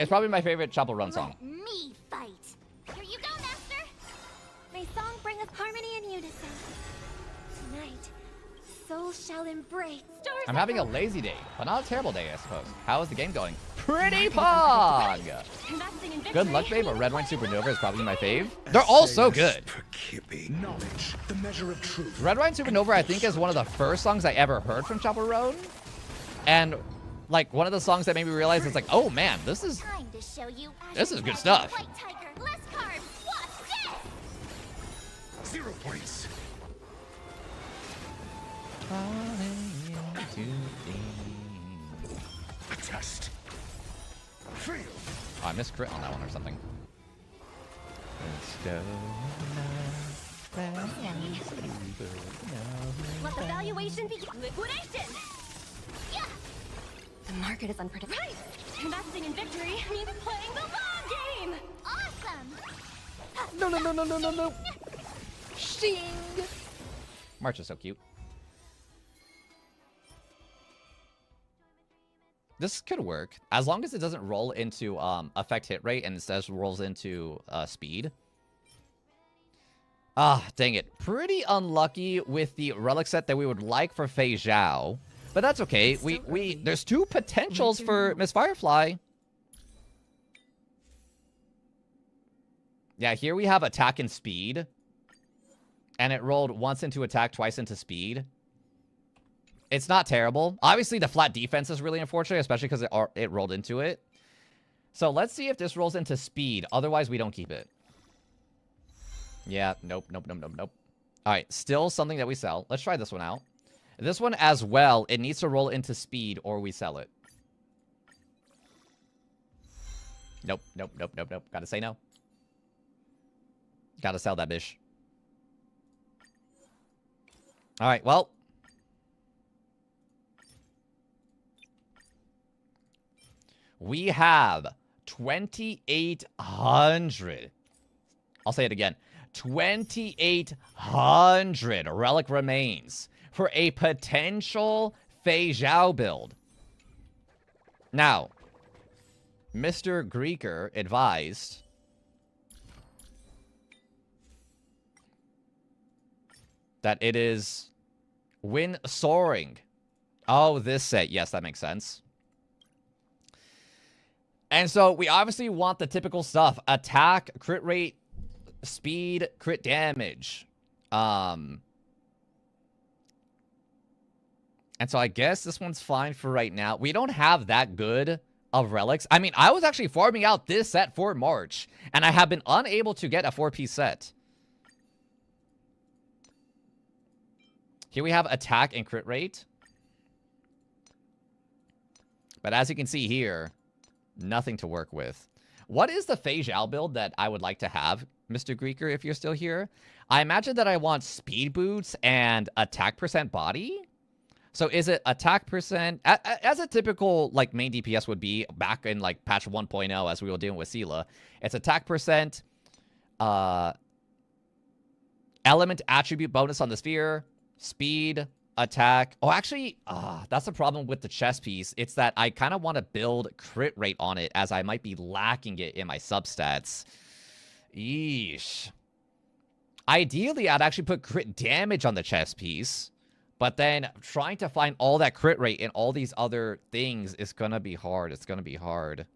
It's probably my favorite Chapel Run song. Let me fight. Here you go, master. May song bring us harmony and unison. Tonight, souls shall embrace. Stars I'm having a lazy day, but not a terrible day, I suppose. How is the game going? Pretty pog! Good luck, babe, but Red Wine Supernova is probably my fave. They're all so good. Knowledge, the measure of truth. Red Wine Supernova, I think, is one of the first songs I ever heard from Chapel Road. And, like, one of the songs that made me realize it's like, oh, man, this is good stuff. White tiger, less carbs. What's this? 0 points. A test. Fail. Oh, I missed crit on that one or something. Let the valuation begin. Liquidation. Yeah. The market is unpredictable. Right. Investing in victory means playing the long game. Awesome. No. Shing. March is so cute. This could work as long as it doesn't roll into affect hit rate and instead rolls into speed. Ah, dang it. Pretty unlucky with the relic set that we would like for Fei Zhao. But that's okay. There's 2 potentials for Miss Firefly. Yeah, here we have attack and speed. And it rolled once into attack, twice into speed. It's not terrible. Obviously, the flat defense is really unfortunate, especially because it rolled into it. So let's see if this rolls into speed. Otherwise, we don't keep it. Yeah, nope. All right, still something that we sell. Let's try this one out. This one as well, it needs to roll into speed or we sell it. Nope. Gotta say no. Gotta sell that bish. All right, well. We have 2,800. I'll say it again. 2,800 relic remains for a potential Fei Zhao build. Now, Mr. Greeker advised that it is when soaring. Oh, this set. Yes, that makes sense. And so we obviously want the typical stuff. Attack, crit rate, speed, crit damage. And so I guess this one's fine for right now. We don't have that good of relics. I mean, I was actually farming out this set for March. And I have been unable to get a 4-piece set. Here we have attack and crit rate. But as you can see here, nothing to work with. What is the Fei Zhao build that I would like to have, Mr. Greeker, if you're still here? I imagine that I want speed boots and attack percent body. So is it attack percent, as a typical like main DPS would be back in like patch 1.0 as we were dealing with Sela. It's attack percent, element attribute bonus on the sphere, speed, attack. Oh, actually, that's the problem with the chest piece. It's that I kind of want to build crit rate on it as I might be lacking it in my substats. Yeesh. Ideally, I'd actually put crit damage on the chest piece. But then trying to find all that crit rate in all these other things is going to be hard. It's going to be hard.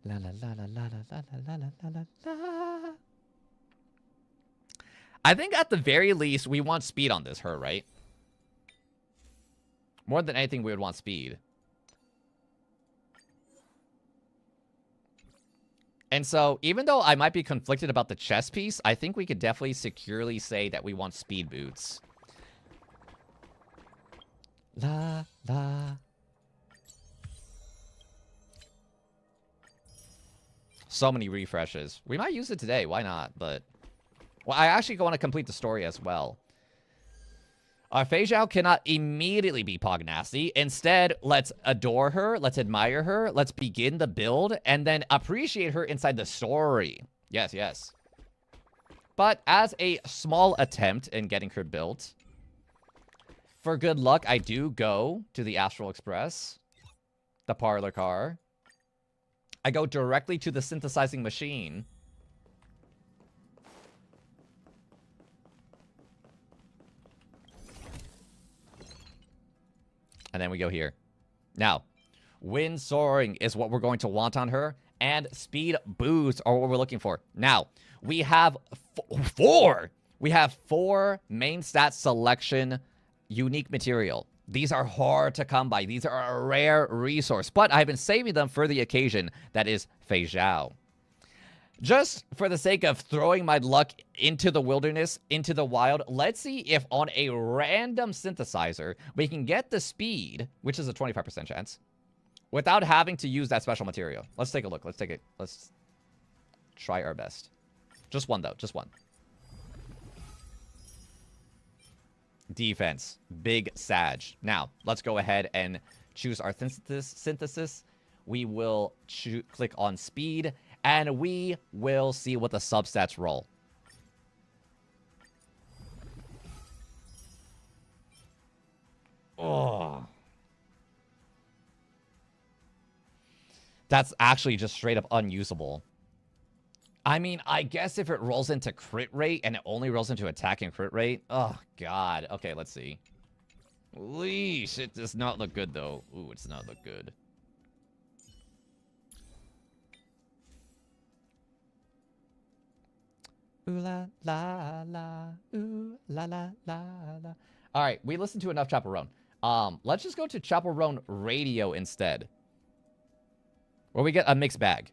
La la la la la la la la la la. I think at the very least, we want speed on this, her, right? More than anything, we would want speed. And so, even though I might be conflicted about the chest piece, I think we could definitely securely say that we want speed boots. La, la. So many refreshes. We might use it today. Why not? But... well, I actually want to complete the story as well. Our Fei Zhao cannot immediately be Pog Nasty. Instead, let's adore her, let's admire her, let's begin the build, and then appreciate her inside the story. Yes, yes. But as a small attempt in getting her built, for good luck, I do go to the Astral Express, the parlor car. I go directly to the synthesizing machine. And then we go here. Now, wind soaring is what we're going to want on her. And speed boost are what we're looking for. Now, we have four. We have 4 main stat selection unique material. These are hard to come by. These are a rare resource. But I've been saving them for the occasion. That is Fei Zhao. Just for the sake of throwing my luck into the wilderness, into the wild, let's see if on a random synthesizer, we can get the speed, which is a 25% chance, without having to use that special material. Let's take a look. Let's try our best. Just one, though. Just one. Defense. Big Sag. Now, let's go ahead and choose our synthesis. We will click on speed. And we will see what the substats roll. Oh. That's actually just straight up unusable. I mean, I guess if it rolls into crit rate and it only rolls into attack and crit rate. Oh, God. Okay, let's see. Leash. It does not look good, though. Ooh, it does not look good. Ooh la la la, ooh la la la la. All right, we listened to enough Chaperone. Let's just go to Chaperone Radio instead, where we get a mixed bag.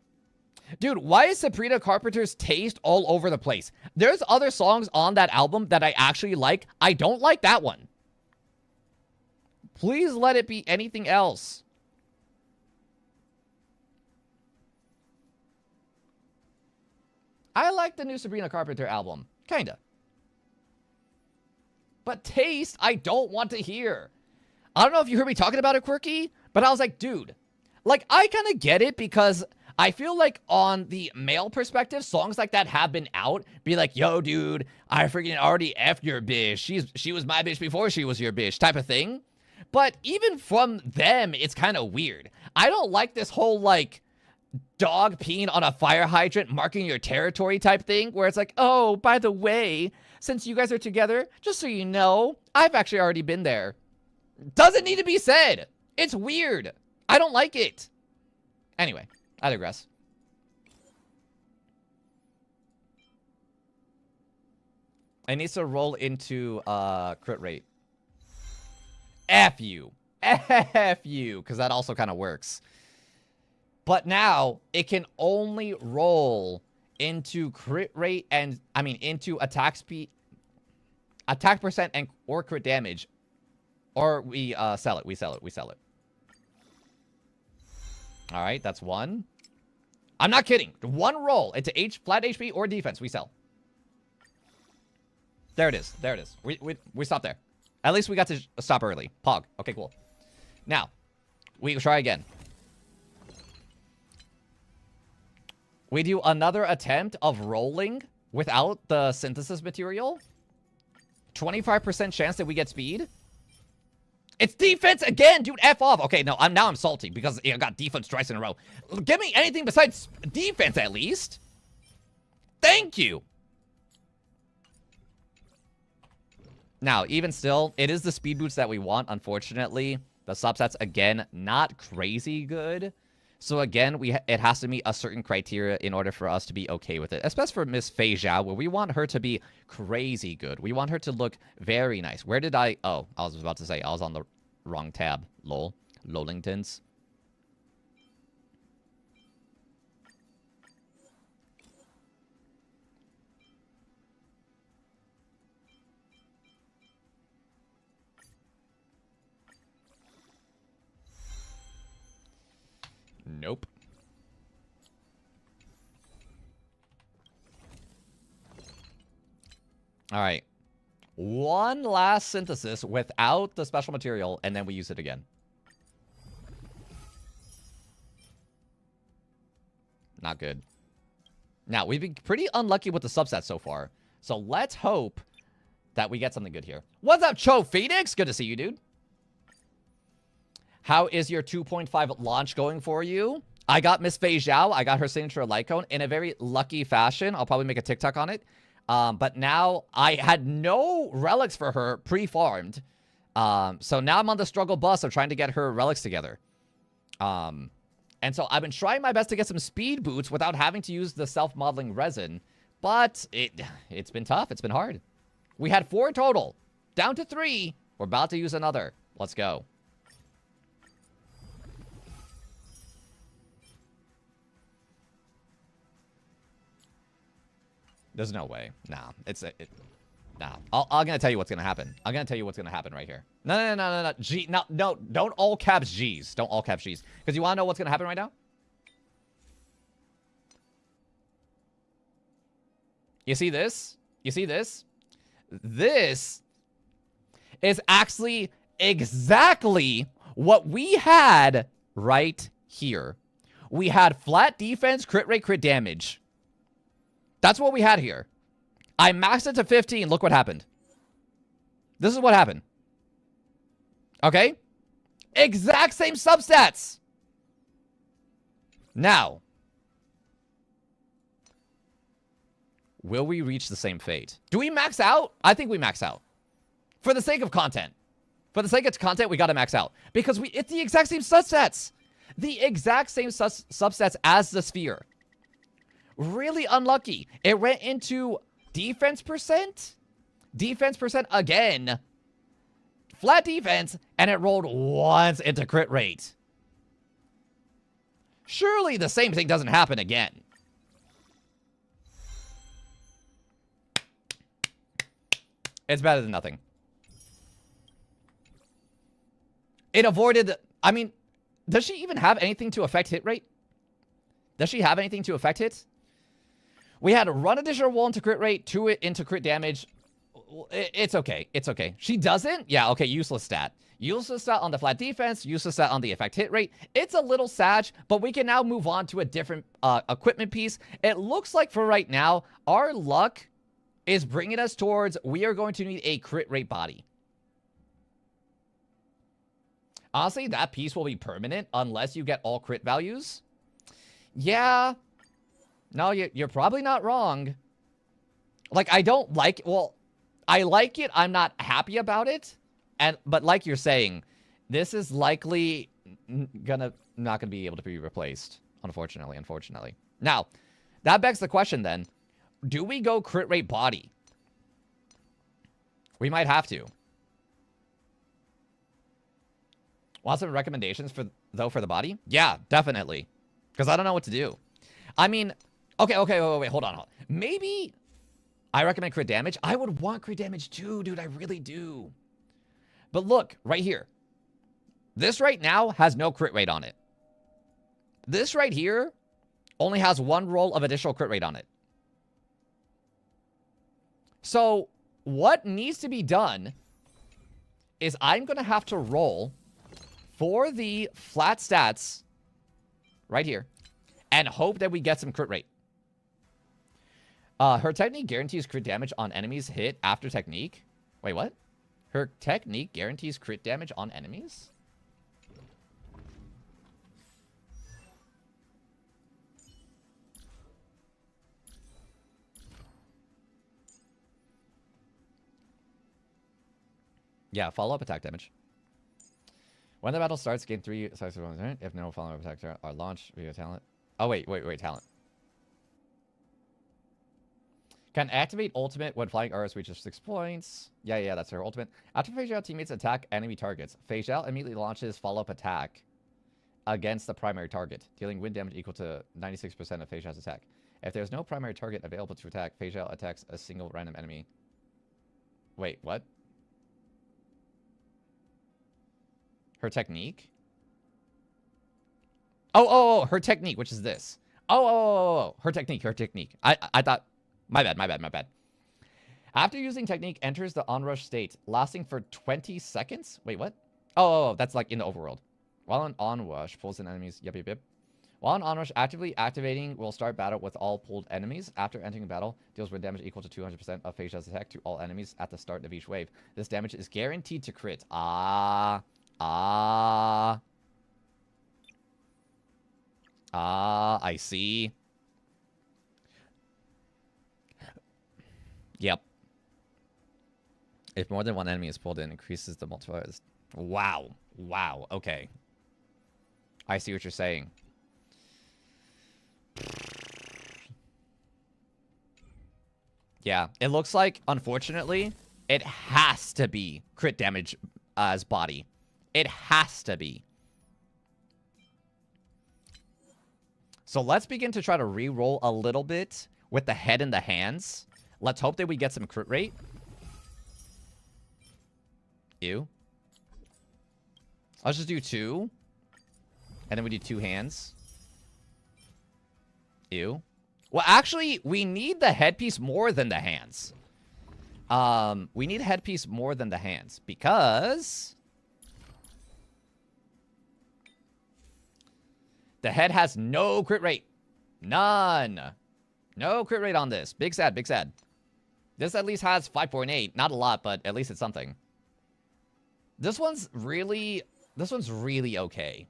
Dude, why is Sabrina Carpenter's taste all over the place? There's other songs on that album that I actually like. I don't like that one. Please let it be anything else. I like the new Sabrina Carpenter album. Kinda. But taste, I don't want to hear. I don't know if you heard me talking about it, Quirky, but I was like, dude. Like, I kind of get it because I feel like on the male perspective, songs like that have been out. Be like, yo, dude, I freaking already effed your bitch. She was my bitch before she was your bitch type of thing. But even from them, it's kind of weird. I don't like this whole, like, dog peeing on a fire hydrant marking your territory type thing where it's like, oh, by the way, since you guys are together, just so you know, I've actually already been there. Doesn't need to be said. It's weird. I don't like it. Anyway, I digress. It needs to roll into crit rate. F you. F you, because that also kind of works. But now, it can only roll into crit rate and, I mean, into attack speed, attack percent, and or crit damage. Or we sell it. We sell it. All right, that's one. I'm not kidding. One roll into flat HP or defense, we sell. There it is. We stopped there. At least we got to stop early. Pog. Okay, cool. Now, we try again. We do another attempt of rolling without the synthesis material. 25% chance that we get speed. It's defense again, dude. F off. Okay, no, I'm salty because I got defense twice in a row. Give me anything besides defense at least. Thank you. Now, even still, it is the speed boots that we want, unfortunately. The substats, again, not crazy good. So again, it has to meet a certain criteria in order for us to be okay with it. Especially for Miss Fei Zhao, where we want her to be crazy good. We want her to look very nice. Where did I... Oh, I was about to say, I was on the wrong tab. Lol. Lolingtons. Nope. All right. One last synthesis without the special material, and then we use it again. Not good. Now, we've been pretty unlucky with the subsets so far. So let's hope that we get something good here. What's up, Cho Phoenix? Good to see you, dude. How is your 2.5 launch going for you? I got Miss Fei Zhao. I got her signature light cone in a very lucky fashion. I'll probably make a TikTok on it. But now I had no relics for her pre-farmed. So now I'm on the struggle bus of trying to get her relics together. And so I've been trying my best to get some speed boots without having to use the self-modeling resin. But it's been tough. It's been hard. We had 4 total. Down to 3. We're about to use another. Let's go. There's no way. Nah. Nah. I'm gonna tell you what's gonna happen. I'm gonna tell you what's gonna happen right here. No. G. No. Don't all caps G's. Don't all caps G's. Because you wanna know what's gonna happen right now? You see this? You see this? This is actually exactly what we had right here. We had flat defense, crit rate, crit damage. That's what we had here. I maxed it to 15. Look what happened. This is what happened. Okay? Exact same substats. Now, will we reach the same fate? Do we max out? I think we max out. For the sake of content. For the sake of content, we gotta max out. Because it's the exact same substats. The exact same substats as the sphere. Really unlucky. It went into defense percent again. Flat defense, and it rolled once into crit rate. Surely the same thing doesn't happen again. It's better than nothing. It avoided... I mean, does she even have anything to affect hit rate? Does she have anything to affect hits? We had 1 additional roll into crit rate, 2 into crit damage. It's okay. It's okay. She doesn't? Yeah, okay, useless stat. Useless stat on the flat defense, useless stat on the effect hit rate. It's a little sad, but we can now move on to a different equipment piece. It looks like for right now, our luck is bringing us towards we are going to need a crit rate body. Honestly, that piece will be permanent unless you get all crit values. Yeah. No, you're probably not wrong. Like, I don't like... Well, I like it. I'm not happy about it. But like you're saying, this is likely not gonna be able to be replaced. Unfortunately. Now, that begs the question then. Do we go crit rate body? We might have to. Want some recommendations for the body? Yeah, definitely. Because I don't know what to do. I mean... Okay, wait, hold on. Maybe I recommend crit damage. I would want crit damage too, dude. I really do. But look, right here. This right now has no crit rate on it. This right here only has 1 roll of additional crit rate on it. So what needs to be done is I'm going to have to roll for the flat stats right here and hope that we get some crit rate. Her technique guarantees crit damage on enemies hit after technique. Wait, what? Her technique guarantees crit damage on enemies? Yeah, follow-up attack damage. When the battle starts, gain 3 attacks. If no follow-up attacks are launched via talent. Oh, wait, talent. Can activate ultimate when flying arrows reaches 6 points. Yeah, that's her ultimate. After Fei Zhao teammates attack enemy targets, Fei Zhao immediately launches follow-up attack against the primary target, dealing wind damage equal to 96% of Fei Zhao's attack. If there's no primary target available to attack, Fei Zhao attacks a single random enemy. Wait, what? Her technique? Oh, her technique, which is this. Oh, her technique. I thought... My bad. After using technique, enters the onrush state, lasting for 20 seconds? Wait, what? Oh, that's like in the overworld. While on onrush, pulls in enemies. Yep. While on onrush, actively activating will start battle with all pulled enemies. After entering battle, deals wind damage equal to 200% of Fei Zhao's attack to all enemies at the start of each wave. This damage is guaranteed to crit. Ah, I see. Yep. If more than one enemy is pulled in, increases the multipliers. Wow. Wow. Okay. I see what you're saying. Yeah. It looks like, unfortunately, it has to be crit damage as body. It has to be. So let's begin to try to re-roll a little bit with the head and the hands. Let's hope that we get some crit rate. Ew. Let's just do 2. And then we do 2 hands. Ew. Well, actually, we need the headpiece more than the hands. We need headpiece more than the hands. Because the head has no crit rate. None. No crit rate on this. Big sad, big sad. This at least has 5.8. Not a lot, but at least it's something. This one's really okay.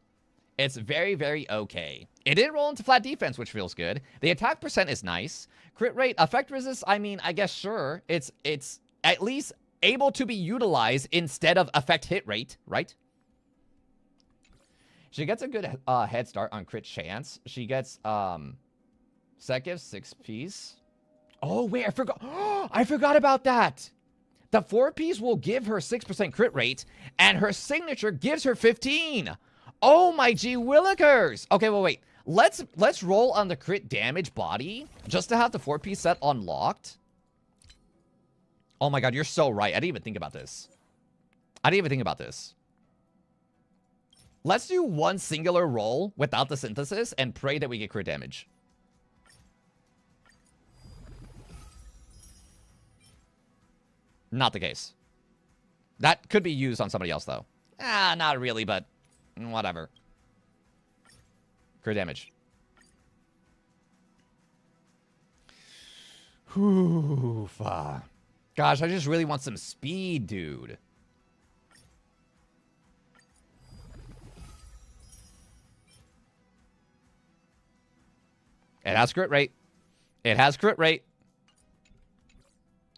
It's very, very okay. It did roll into flat defense, which feels good. The attack percent is nice. Crit rate, effect resist, I mean, I guess sure. It's at least able to be utilized instead of effect hit rate, right? She gets a good head start on crit chance. She gets set gives 6 piece. Oh, wait, I forgot. I forgot about that. The 4-piece will give her 6% crit rate, and her signature gives her 15. Oh my gee willikers. Okay, well, wait. Let's roll on the crit damage body just to have the 4-piece set unlocked. Oh my god, you're so right. I didn't even think about this. Let's do one singular roll without the synthesis and pray that we get crit damage. Not the case. That could be used on somebody else, though. Not really, but whatever. Crit damage. Whew, gosh, I just really want some speed, dude. It has crit rate. It has crit rate.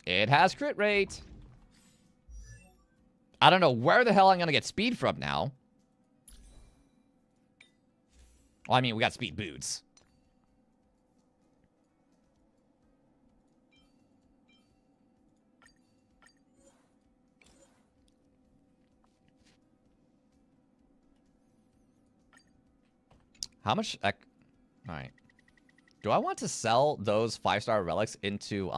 It has crit rate. I don't know where the hell I'm going to get speed from now. Well, I mean, we got speed boots. How much... All right. Do I want to sell those 5-star relics into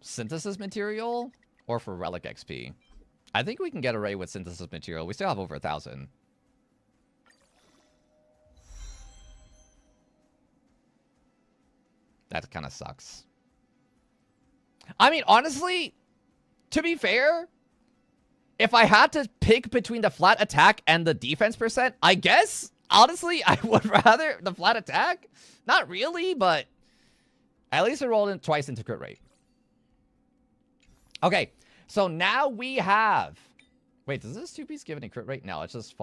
synthesis material or for relic XP? I think we can get away with synthesis material. We still have over 1,000. That kind of sucks. I mean, honestly, to be fair, if I had to pick between the flat attack and the defense percent, I guess, honestly, I would rather the flat attack. Not really, but at least it rolled in twice into crit rate. Okay, so now we have... Wait, does this 2-piece give any crit rate? No, it's just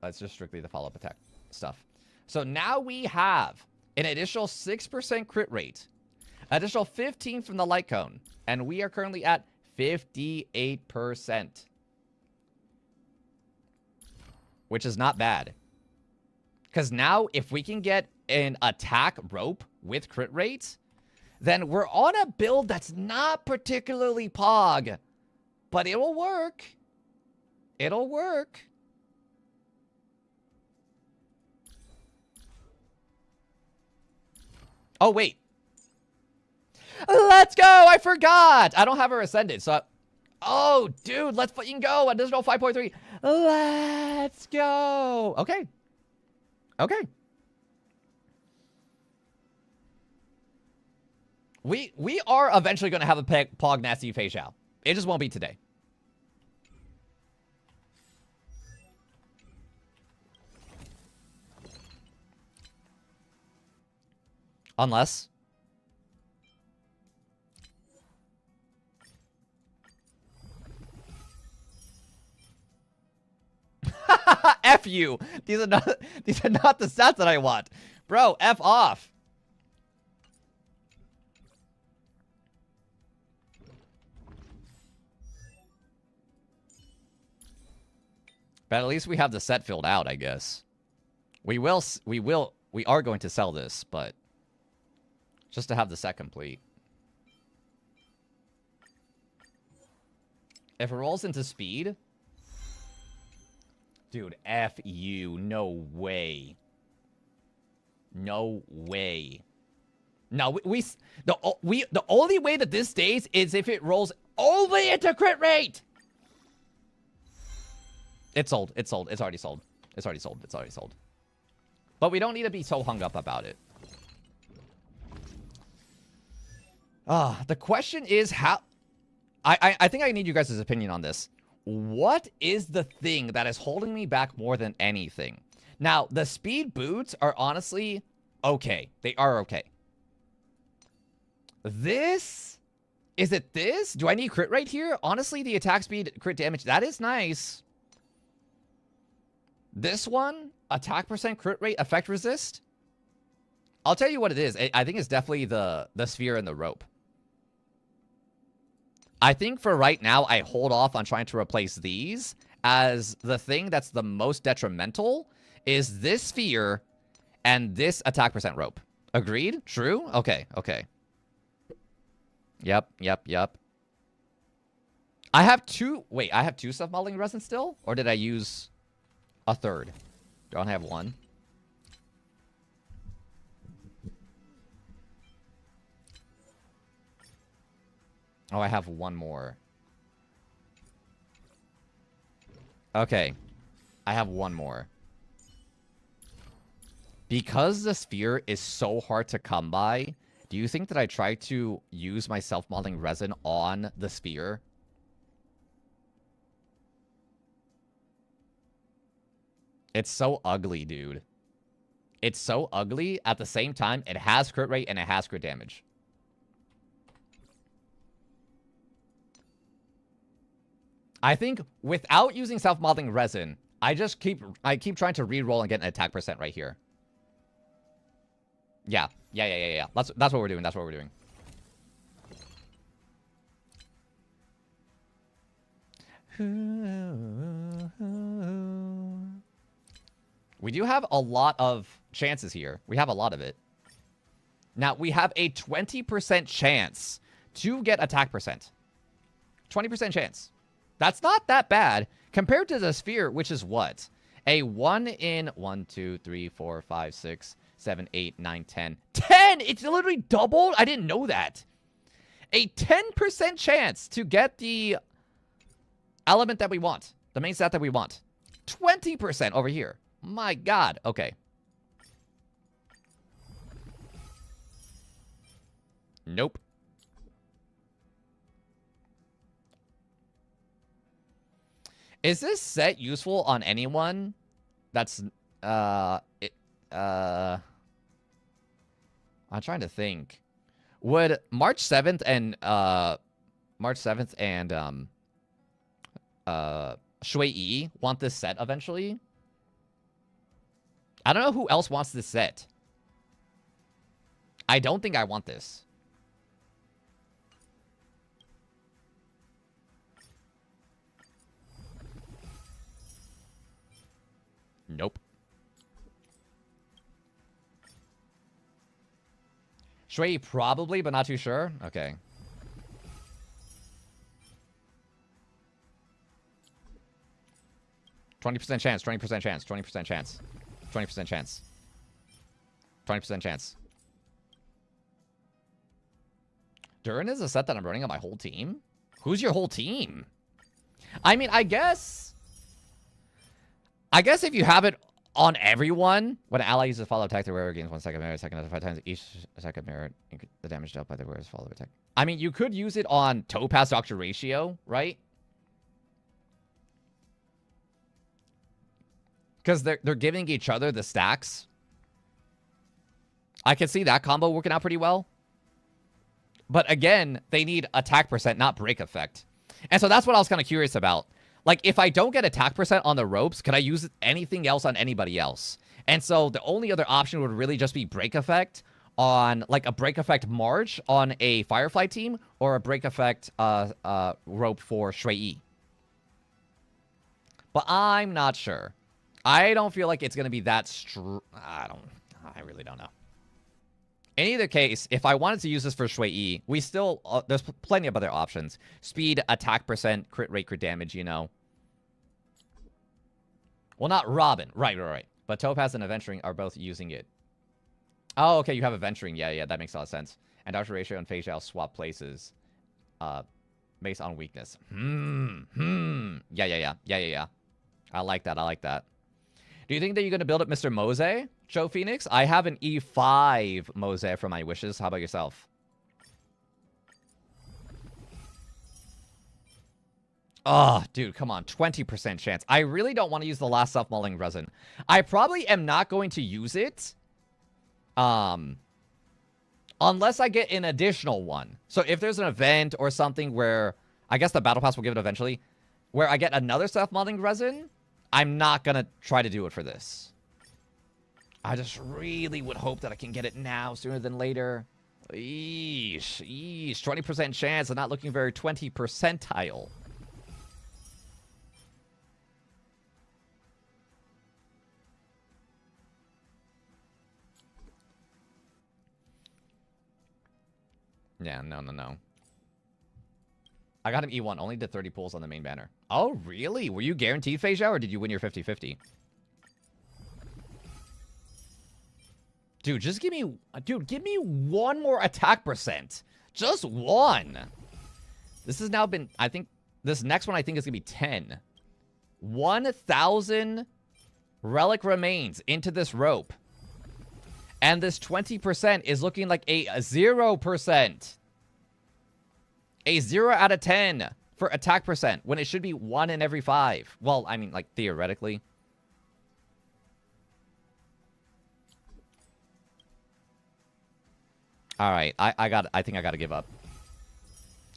it's just strictly the follow-up attack stuff. So now we have an additional 6% crit rate, additional 15 from the light cone, and we are currently at 58%, which is not bad. Because now, if we can get an attack rope with crit rate, then we're on a build that's not particularly pog, but it will work. It'll work. Oh, wait. Let's go! I forgot! I don't have her ascended, so... Oh, dude, let's fucking go! Additional 5.3. Let's go! Okay. Okay. We are eventually going to have a Pog Nasty Fei Xiao. It just won't be today. Unless... F you. These are not the stats that I want. Bro, F off. But at least we have the set filled out, I guess. We are going to sell this, but just to have the set complete. If it rolls into speed, dude, F you, no way. No way. No, the only way that this stays is if it rolls only into crit rate. It's sold. It's sold. It's already sold. It's already sold. It's already sold. But we don't need to be so hung up about it. The question is how... I think I need you guys' opinion on this. What is the thing that is holding me back more than anything? Now, the speed boots are honestly okay. They are okay. This... Is it this? Do I need crit rate here? Honestly, the attack speed, crit damage, that is nice. This one, attack percent, crit rate, effect resist. I'll tell you what it is. I think it's definitely the sphere and the rope. I think for right now, I hold off on trying to replace these, as the thing that's the most detrimental is this sphere and this attack percent rope. Agreed? True? Okay, okay. Yep. I have two... Wait, I have two self-modeling resin still? Or did I use... a third? Do I only have one? Oh, I have one more. Okay. I have one more. Because the sphere is so hard to come by, do you think that I try to use my self-modeling resin on the sphere? It's so ugly, dude. It's so ugly. At the same time, it has crit rate and it has crit damage. I think without using self-modeling resin, I keep trying to re-roll and get an attack percent right here. Yeah. That's what we're doing. That's what we're doing. We do have a lot of chances here. We have a lot of it. Now, we have a 20% chance to get attack percent. 20% chance. That's not that bad compared to the sphere, which is what? A 1 in 1, 2, 3, 4, 5, 6, 7, 8, 9, 10. 10! It's literally doubled? I didn't know that. A 10% chance to get the element that we want. The main stat that we want. 20% over here. My God. Okay. Nope. Is this set useful on anyone that's, I'm trying to think. Would March 7th and, Shui Yi want this set eventually? I don't know who else wants this set. I don't think I want this. Nope. Shui probably, but not too sure. Okay. %20 chance, 20% chance, 20% chance. 20% chance. 20% chance. Durin is a set that I'm running on my whole team? Who's your whole team? I mean, I guess if you have it on everyone, when an ally uses a follow attack, the wearer gains 1 second merit, second after 5 times each second merit, the damage dealt by the wearer's follow attack. I mean, you could use it on Topaz Doctor Ratio, right? Because they're giving each other the stacks. I can see that combo working out pretty well. But again, they need attack percent, not break effect. And so that's what I was kind of curious about. Like, if I don't get attack percent on the ropes, can I use anything else on anybody else? And so the only other option would really just be break effect on, like, a break effect March on a Firefly team, or a break effect rope for Shui. But I'm not sure. I don't feel like it's going to be that I really don't know. In either case, if I wanted to use this for Shui, we still, there's plenty of other options. Speed, attack percent, crit rate, crit damage, you know. Well, not Robin. Right. But Topaz and Adventuring are both using it. Oh, okay, you have Adventuring. Yeah, that makes a lot of sense. And Dr. Ratio and Phase Out swap places based on weakness. Yeah. I like that. Do you think that you're going to build up Mr. Mose, Joe Phoenix? I have an E5 Mose for my wishes. How about yourself? Oh, dude, come on. 20% chance. I really don't want to use the last self-mulling resin. I probably am not going to use it. Unless I get an additional one. So if there's an event or something where, I guess the Battle Pass will give it eventually, where I get another self-mulling resin, I'm not going to try to do it for this. I just really would hope that I can get it now sooner than later. Eesh. 20% chance of not looking very 20 percentile. Yeah, no. I got him E1. Only did 30 pulls on the main banner. Oh, really? Were you guaranteed phase out, or did you win your 50-50? Dude, just give me... Dude, give me one more attack percent. Just one. This has now been... I think... This next one, I think, is going to be 10. 1,000 relic remains into this rope. And this 20% is looking like a 0%. A 0 out of 10 for attack percent, when it should be 1 in every 5. Well, I mean, like, theoretically. Alright, I think I gotta give up.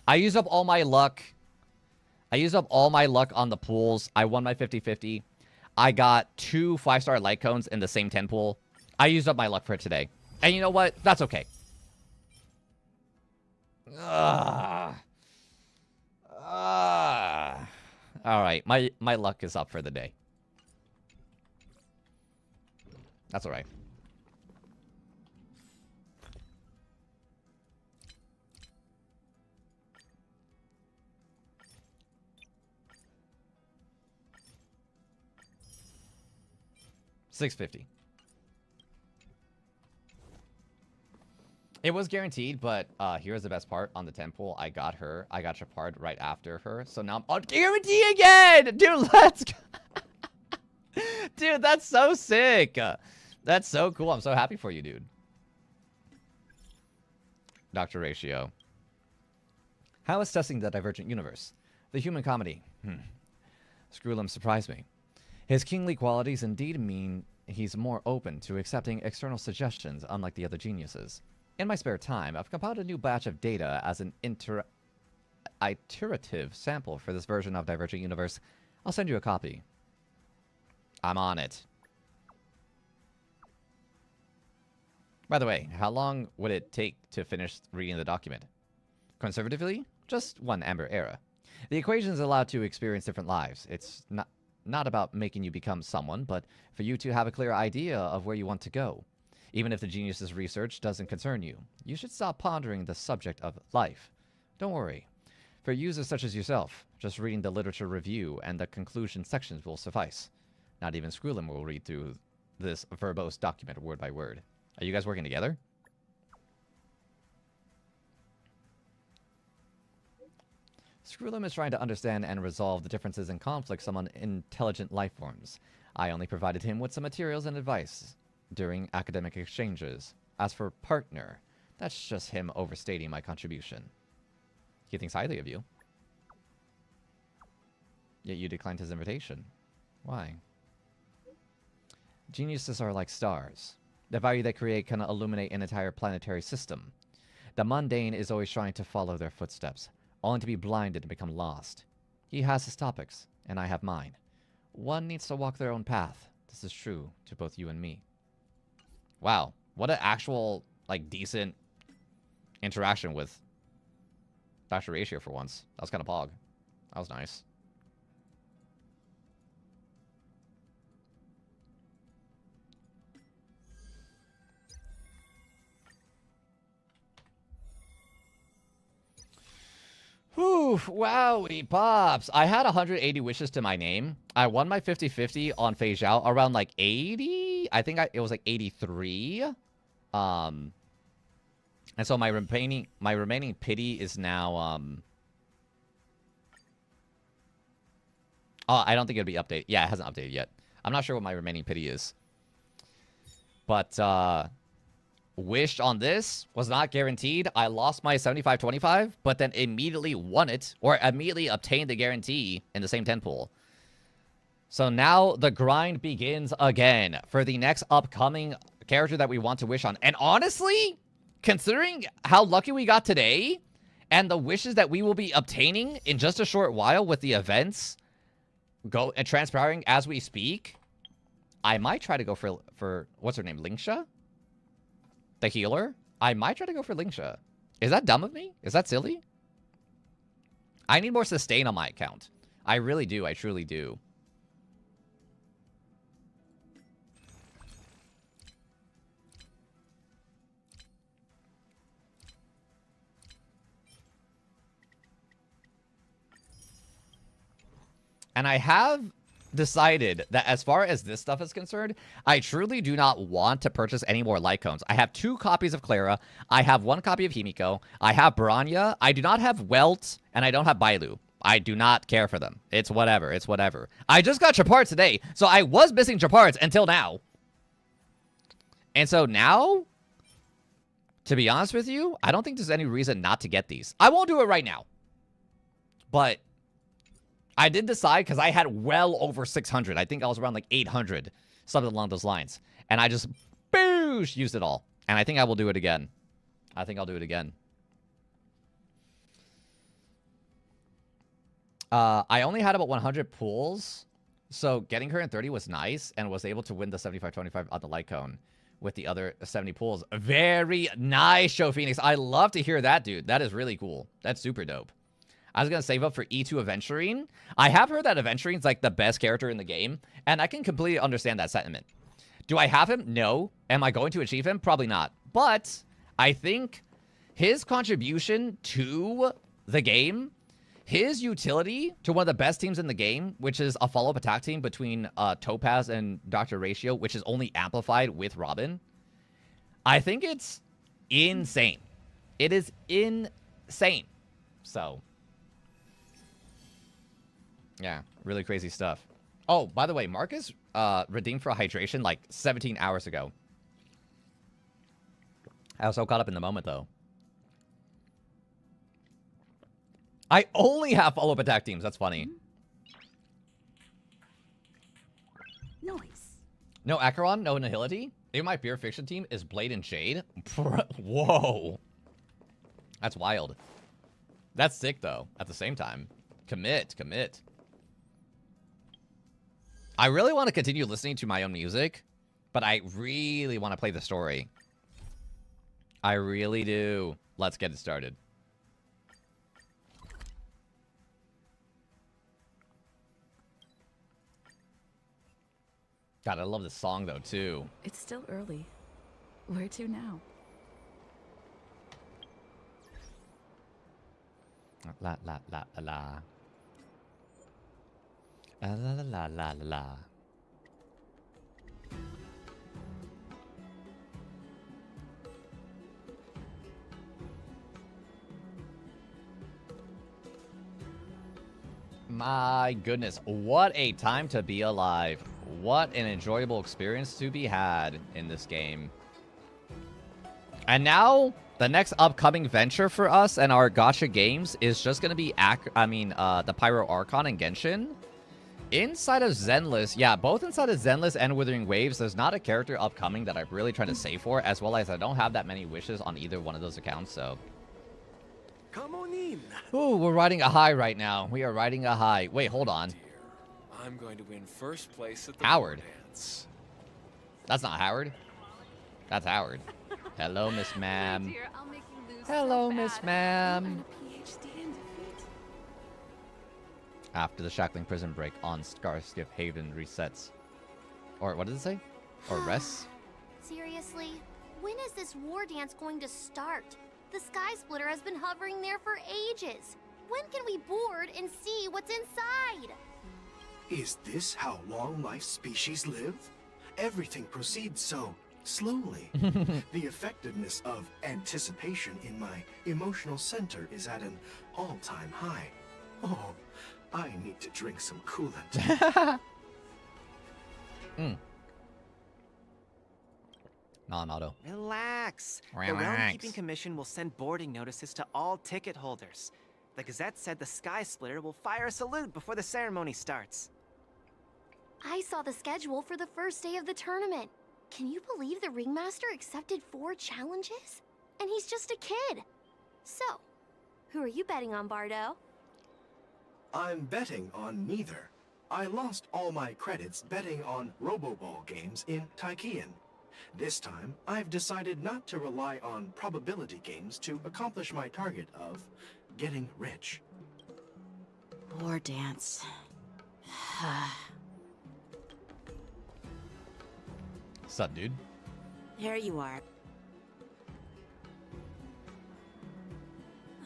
I used up all my luck. I used up all my luck on the pools. I won my 50-50. I got 2 5-star light cones in the same 10 pool. I used up my luck for today. And you know what? That's okay. Alright, my luck is up for the day. That's alright. $650. It was guaranteed, but here's the best part. On the temple, I got Shepard right after her. So now I'm on guarantee again! Dude, let's go. Dude, that's so sick. That's so cool. I'm so happy for you, dude. Dr. Ratio. How is testing the Divergent Universe? The human comedy. Screwlum surprised me. His kingly qualities indeed mean he's more open to accepting external suggestions, unlike the other geniuses. In my spare time, I've compiled a new batch of data as an iterative sample for this version of Divergent Universe. I'll send you a copy. I'm on it. By the way, how long would it take to finish reading the document? Conservatively, just 1 amber era. The equations allow to experience different lives. It's not about making you become someone, but for you to have a clear idea of where you want to go. Even if the genius's research doesn't concern you, you should stop pondering the subject of life. Don't worry. For users such as yourself, just reading the literature review and the conclusion sections will suffice. Not even Screwlum will read through this verbose document word by word. Are you guys working together? Screwlum is trying to understand and resolve the differences and conflicts among intelligent life forms. I only provided him with some materials and advice during academic exchanges. As for partner, that's just him overstating my contribution. He thinks highly of you. Yet you declined his invitation. Why? Geniuses are like stars. The value they create can illuminate an entire planetary system. The mundane is always trying to follow their footsteps, only to be blinded and become lost. He has his topics, and I have mine. One needs to walk their own path. This is true to both you and me. Wow, what an actual, like, decent interaction with Dr. Ratio for once. That was kind of pog. That was nice. Whew, wowie pops. I had 180 wishes to my name. I won my 50-50 on Fei Zhao around like 80. I think it was like 83. And so my remaining pity is now oh, I don't think it'll be updated. Yeah, it hasn't updated yet. I'm not sure what my remaining pity is. But wished on this was not guaranteed. I lost my 75-25, but then immediately won it, or immediately obtained the guarantee in the same 10 pool. So now the grind begins again for the next upcoming character that we want to wish on. And honestly, considering how lucky we got today, and the wishes that we will be obtaining in just a short while with the events go and transpiring as we speak, I might try to go for what's her name, Lingsha? The healer? I might try to go for Lingsha. Is that dumb of me? Is that silly? I need more sustain on my account. I really do. I truly do. And I have decided that as far as this stuff is concerned, I truly do not want to purchase any more light cones. I have 2 copies of Clara. I have 1 copy of Himiko. I have Branya. I do not have Welt, and I don't have Bailu. I do not care for them. It's whatever. It's whatever. I just got Chapards today, so I was missing Chapards until now. And so now, to be honest with you, I don't think there's any reason not to get these. I won't do it right now. But I did decide, because I had well over 600. I think I was around like 800, something along those lines. And I just, boosh, used it all. And I think I will do it again. I think I'll do it again. I only had about 100 pulls. So getting her in 30 was nice, and was able to win the 75-25 on the light cone with the other 70 pulls. Very nice, Show Phoenix. I love to hear that, dude. That is really cool. That's super dope. I was going to save up for E2 Aventurine. I have heard that Aventurine's like the best character in the game, and I can completely understand that sentiment. Do I have him? No. Am I going to achieve him? Probably not. But I think his contribution to the game, his utility to one of the best teams in the game, which is a follow-up attack team between Topaz and Dr. Ratio, which is only amplified with Robin, I think it's insane. It is insane. So yeah, really crazy stuff. Oh, by the way, Marcus redeemed for a hydration like 17 hours ago. I was so caught up in the moment, though. I only have follow-up attack teams. That's funny. Noise. No Acheron, no Nihility. Even my Pure Fiction team is Blade and Shade. Whoa. That's wild. That's sick, though, at the same time. Commit. I really want to continue listening to my own music, but I really want to play the story. I really do. Let's get it started. God, I love this song, though, too. It's still early. Where to now? La la la la la. La la la la la la. My goodness, what a time to be alive. What an enjoyable experience to be had in this game. And now, the next upcoming venture for us and our gacha games is just going to be, the Pyro Archon and Genshin. Inside of Zenless, yeah, both inside of Zenless and Withering Waves, there's not a character upcoming that I'm really trying to save for, as well as I don't have that many wishes on either one of those accounts, so. Come on in. Ooh, we're riding a high right now. We are riding a high. Wait, hold on. I'm going to win first place at the Howard. war dance. That's not Howard. That's Howard. Hello, Miss Ma'am. Dear, I'll make you lose Hello, so Miss bad. Ma'am. You'll earn a PhD in defeat. After the shackling prison break on Scarskiff Haven resets. Or what does it say? Or rests? Seriously? When is this war dance going to start? The Sky Splitter has been hovering there for ages. When can we board and see what's inside? Is this how long life species live? Everything proceeds so slowly. The effectiveness of anticipation in my emotional center is at an all-time high. Oh, I need to drink some coolant. Non-auto. Relax. The Relax. Realm Keeping Commission will send boarding notices to all ticket holders. The Gazette said the Sky Splitter will fire a salute before the ceremony starts. I saw the schedule for the first day of the tournament. Can you believe the Ringmaster accepted 4 challenges? And he's just a kid. So, who are you betting on, Bardo? I'm betting on neither. I lost all my credits betting on Roboball games in Taikian. This time, I've decided not to rely on probability games to accomplish my target of getting rich. War dance. Sup, dude? There you are.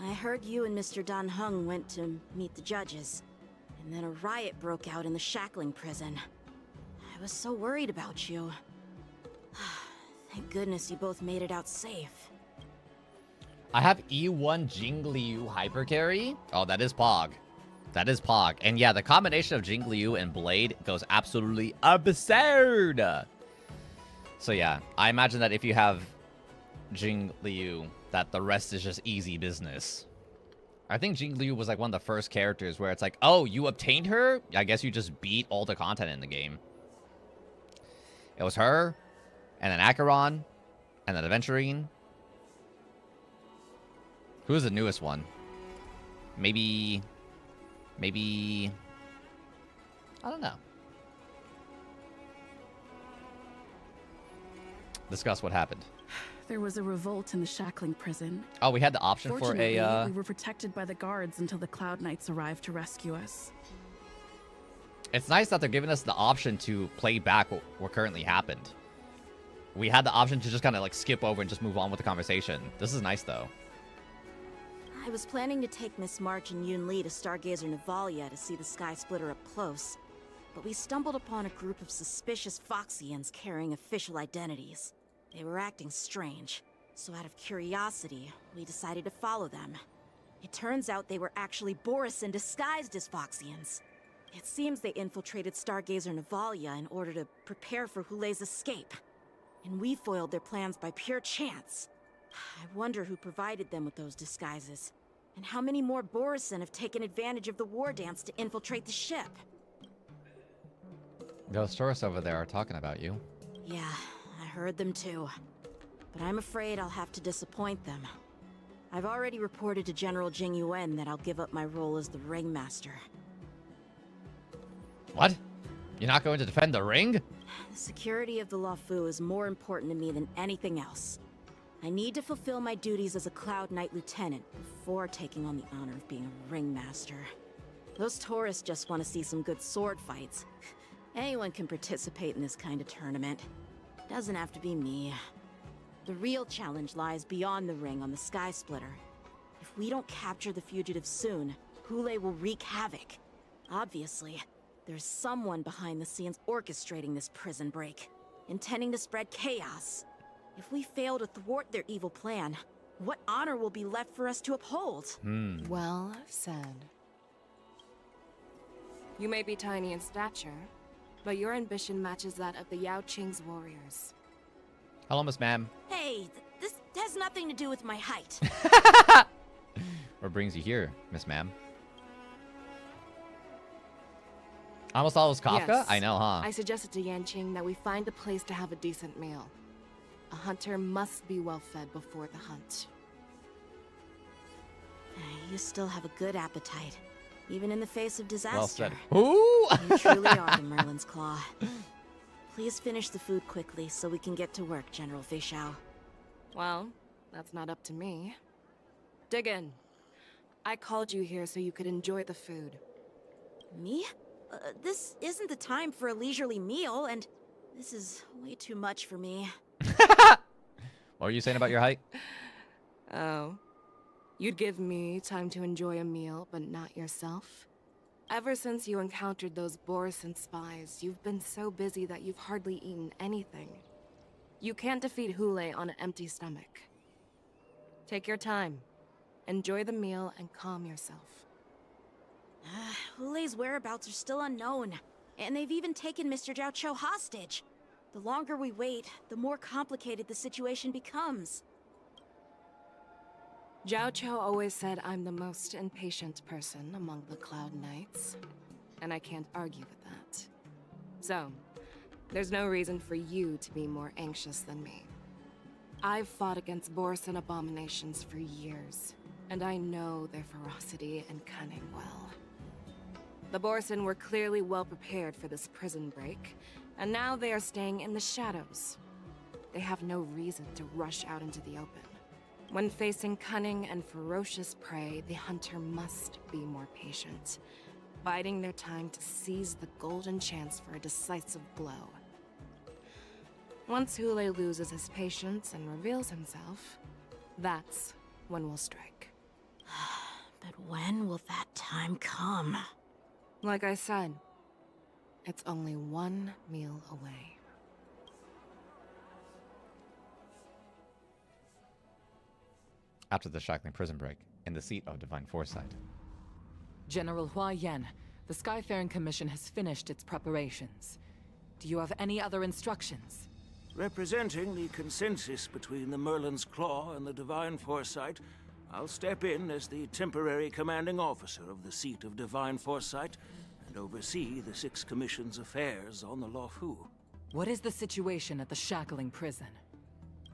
I heard you and Mr. Dan Heng went to meet the judges, and then a riot broke out in the shackling prison. I was so worried about you. Thank goodness you both made it out safe. I have E1 Jingliu Hypercarry. Oh, that is Pog. That is Pog. And yeah, the combination of Jingliu and Blade goes absolutely absurd. So yeah, I imagine that if you have Jingliu, that the rest is just easy business. I think Jingliu was like one of the first characters where it's like, oh, you obtained her? I guess you just beat all the content in the game. It was her, and then Acheron, and then Aventurine. Who's the newest one? Maybe... I don't know. Discuss what happened. There was a revolt in the shackling prison. Oh, we had the option for Fortunately, a... we were protected by the guards until the Cloud Knights arrived to rescue us. It's nice that they're giving us the option to play back what currently happened. We had the option to just kind of like skip over and just move on with the conversation. This is nice, though. I was planning to take Miss March and Yun Li to Stargazer Navalia to see the Sky Splitter up close, but we stumbled upon a group of suspicious Foxians carrying official identities. They were acting strange, so out of curiosity, we decided to follow them. It turns out they were actually Borisin disguised as Foxians. It seems they infiltrated Stargazer Navalia in order to prepare for Hulei's escape. And we foiled their plans by pure chance. I wonder who provided them with those disguises. And how many more Borisin have taken advantage of the war dance to infiltrate the ship? Those tourists over there are talking about you. Yeah, I heard them too. But I'm afraid I'll have to disappoint them. I've already reported to General Jing Yuan that I'll give up my role as the Ringmaster. What? You're not going to defend the ring? The security of the Luofu is more important to me than anything else. I need to fulfill my duties as a Cloud Knight Lieutenant before taking on the honor of being a Ringmaster. Those tourists just want to see some good sword fights. Anyone can participate in this kind of tournament. Doesn't have to be me. The real challenge lies beyond the ring on the Sky Splitter. If we don't capture the fugitives soon, Hulei will wreak havoc. Obviously, there's someone behind the scenes orchestrating this prison break, intending to spread chaos. If we fail to thwart their evil plan, what honor will be left for us to uphold? Well said. You may be tiny in stature, but your ambition matches that of the Yao Qing's warriors. Hello, Miss Ma'am. Hey, this has nothing to do with my height. What brings you here, Miss Ma'am? I almost thought it was Kafka? Yes. I know, huh? I suggested to Yanqing that we find a place to have a decent meal. A hunter must be well fed before the hunt. You still have a good appetite. even in the face of disaster. Well said. Ooh! You truly are the Merlin's Claw. Please finish the food quickly so we can get to work, General Feixiao. Well, that's not up to me. Dig in. I called you here so you could enjoy the food. Me? This isn't the time for a leisurely meal, and this is way too much for me. What were you saying about your height? Oh. You'd give me time to enjoy a meal, but not yourself? Ever since you encountered those Borison spies, you've been so busy that you've hardly eaten anything. You can't defeat Hule on an empty stomach. Take your time. Enjoy the meal and calm yourself. Hule's whereabouts are still unknown, and they've even taken Mr. Jiao Cho hostage. The longer we wait, the more complicated the situation becomes. Jiao Cho always said I'm the most impatient person among the Cloud Knights, and I can't argue with that. So, there's no reason for you to be more anxious than me. I've fought against Borison abominations for years, and I know their ferocity and cunning well. The Borison were clearly well prepared for this prison break, and now they are staying in the shadows. They have no reason to rush out into the open. When facing cunning and ferocious prey, the hunter must be more patient, biding their time to seize the golden chance for a decisive blow. Once Hule loses his patience and reveals himself, that's when we'll strike. But when will that time come? Like I said, it's only one meal away. After the shackling prison break, in the seat of Divine Foresight. General Hua Yan, the Skyfaring Commission has finished its preparations. Do you have any other instructions? Representing the consensus between the Merlin's Claw and the Divine Foresight, I'll step in as the temporary commanding officer of the seat of Divine Foresight and oversee the Six Commission's affairs on the Luofu. What is the situation at the shackling prison?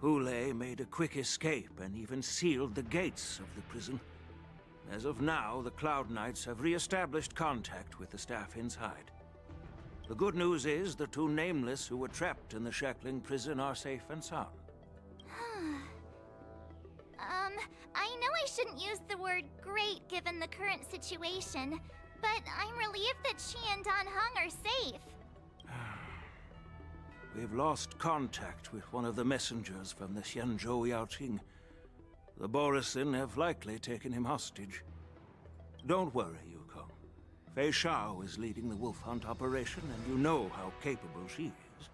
Hule made a quick escape and even sealed the gates of the prison. As of now, the Cloud Knights have re-established contact with the staff inside. The good news is the two Nameless who were trapped in the shackling prison are safe and sound. I know I shouldn't use the word great given the current situation, but I'm relieved that she and Dan Heng are safe. We've lost contact with one of the messengers from the Xianzhou Yaoqing. The Borison have likely taken him hostage. Don't worry, Yukong. Feixiao is leading the wolf hunt operation, and you know how capable she is.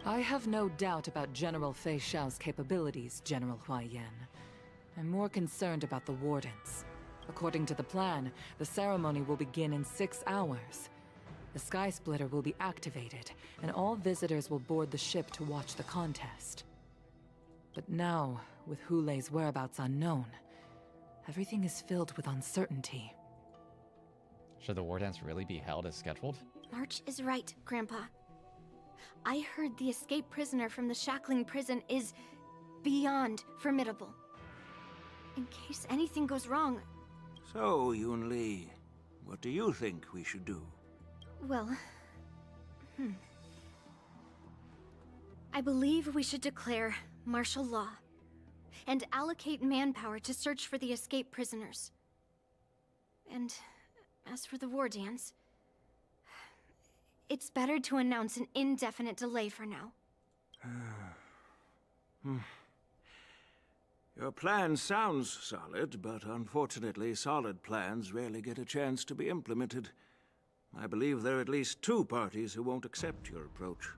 I have no doubt about General Feixiao's capabilities, General Hua Yan. I'm more concerned about the Wardens. According to the plan, the ceremony will begin in 6 hours. The Sky Splitter will be activated, and all visitors will board the ship to watch the contest. But now, with Hule's whereabouts unknown, everything is filled with uncertainty. Should the war dance really be held as scheduled? March is right, Grandpa. I heard the escaped prisoner from the shackling prison is beyond formidable. In case anything goes wrong... So, Yun-Li, what do you think we should do? Well... I believe we should declare martial law and allocate manpower to search for the escaped prisoners. And as for the war dance, it's better to announce an indefinite delay for now. Your plan sounds solid, but unfortunately solid plans rarely get a chance to be implemented. I believe there are at least 2 parties who won't accept your approach.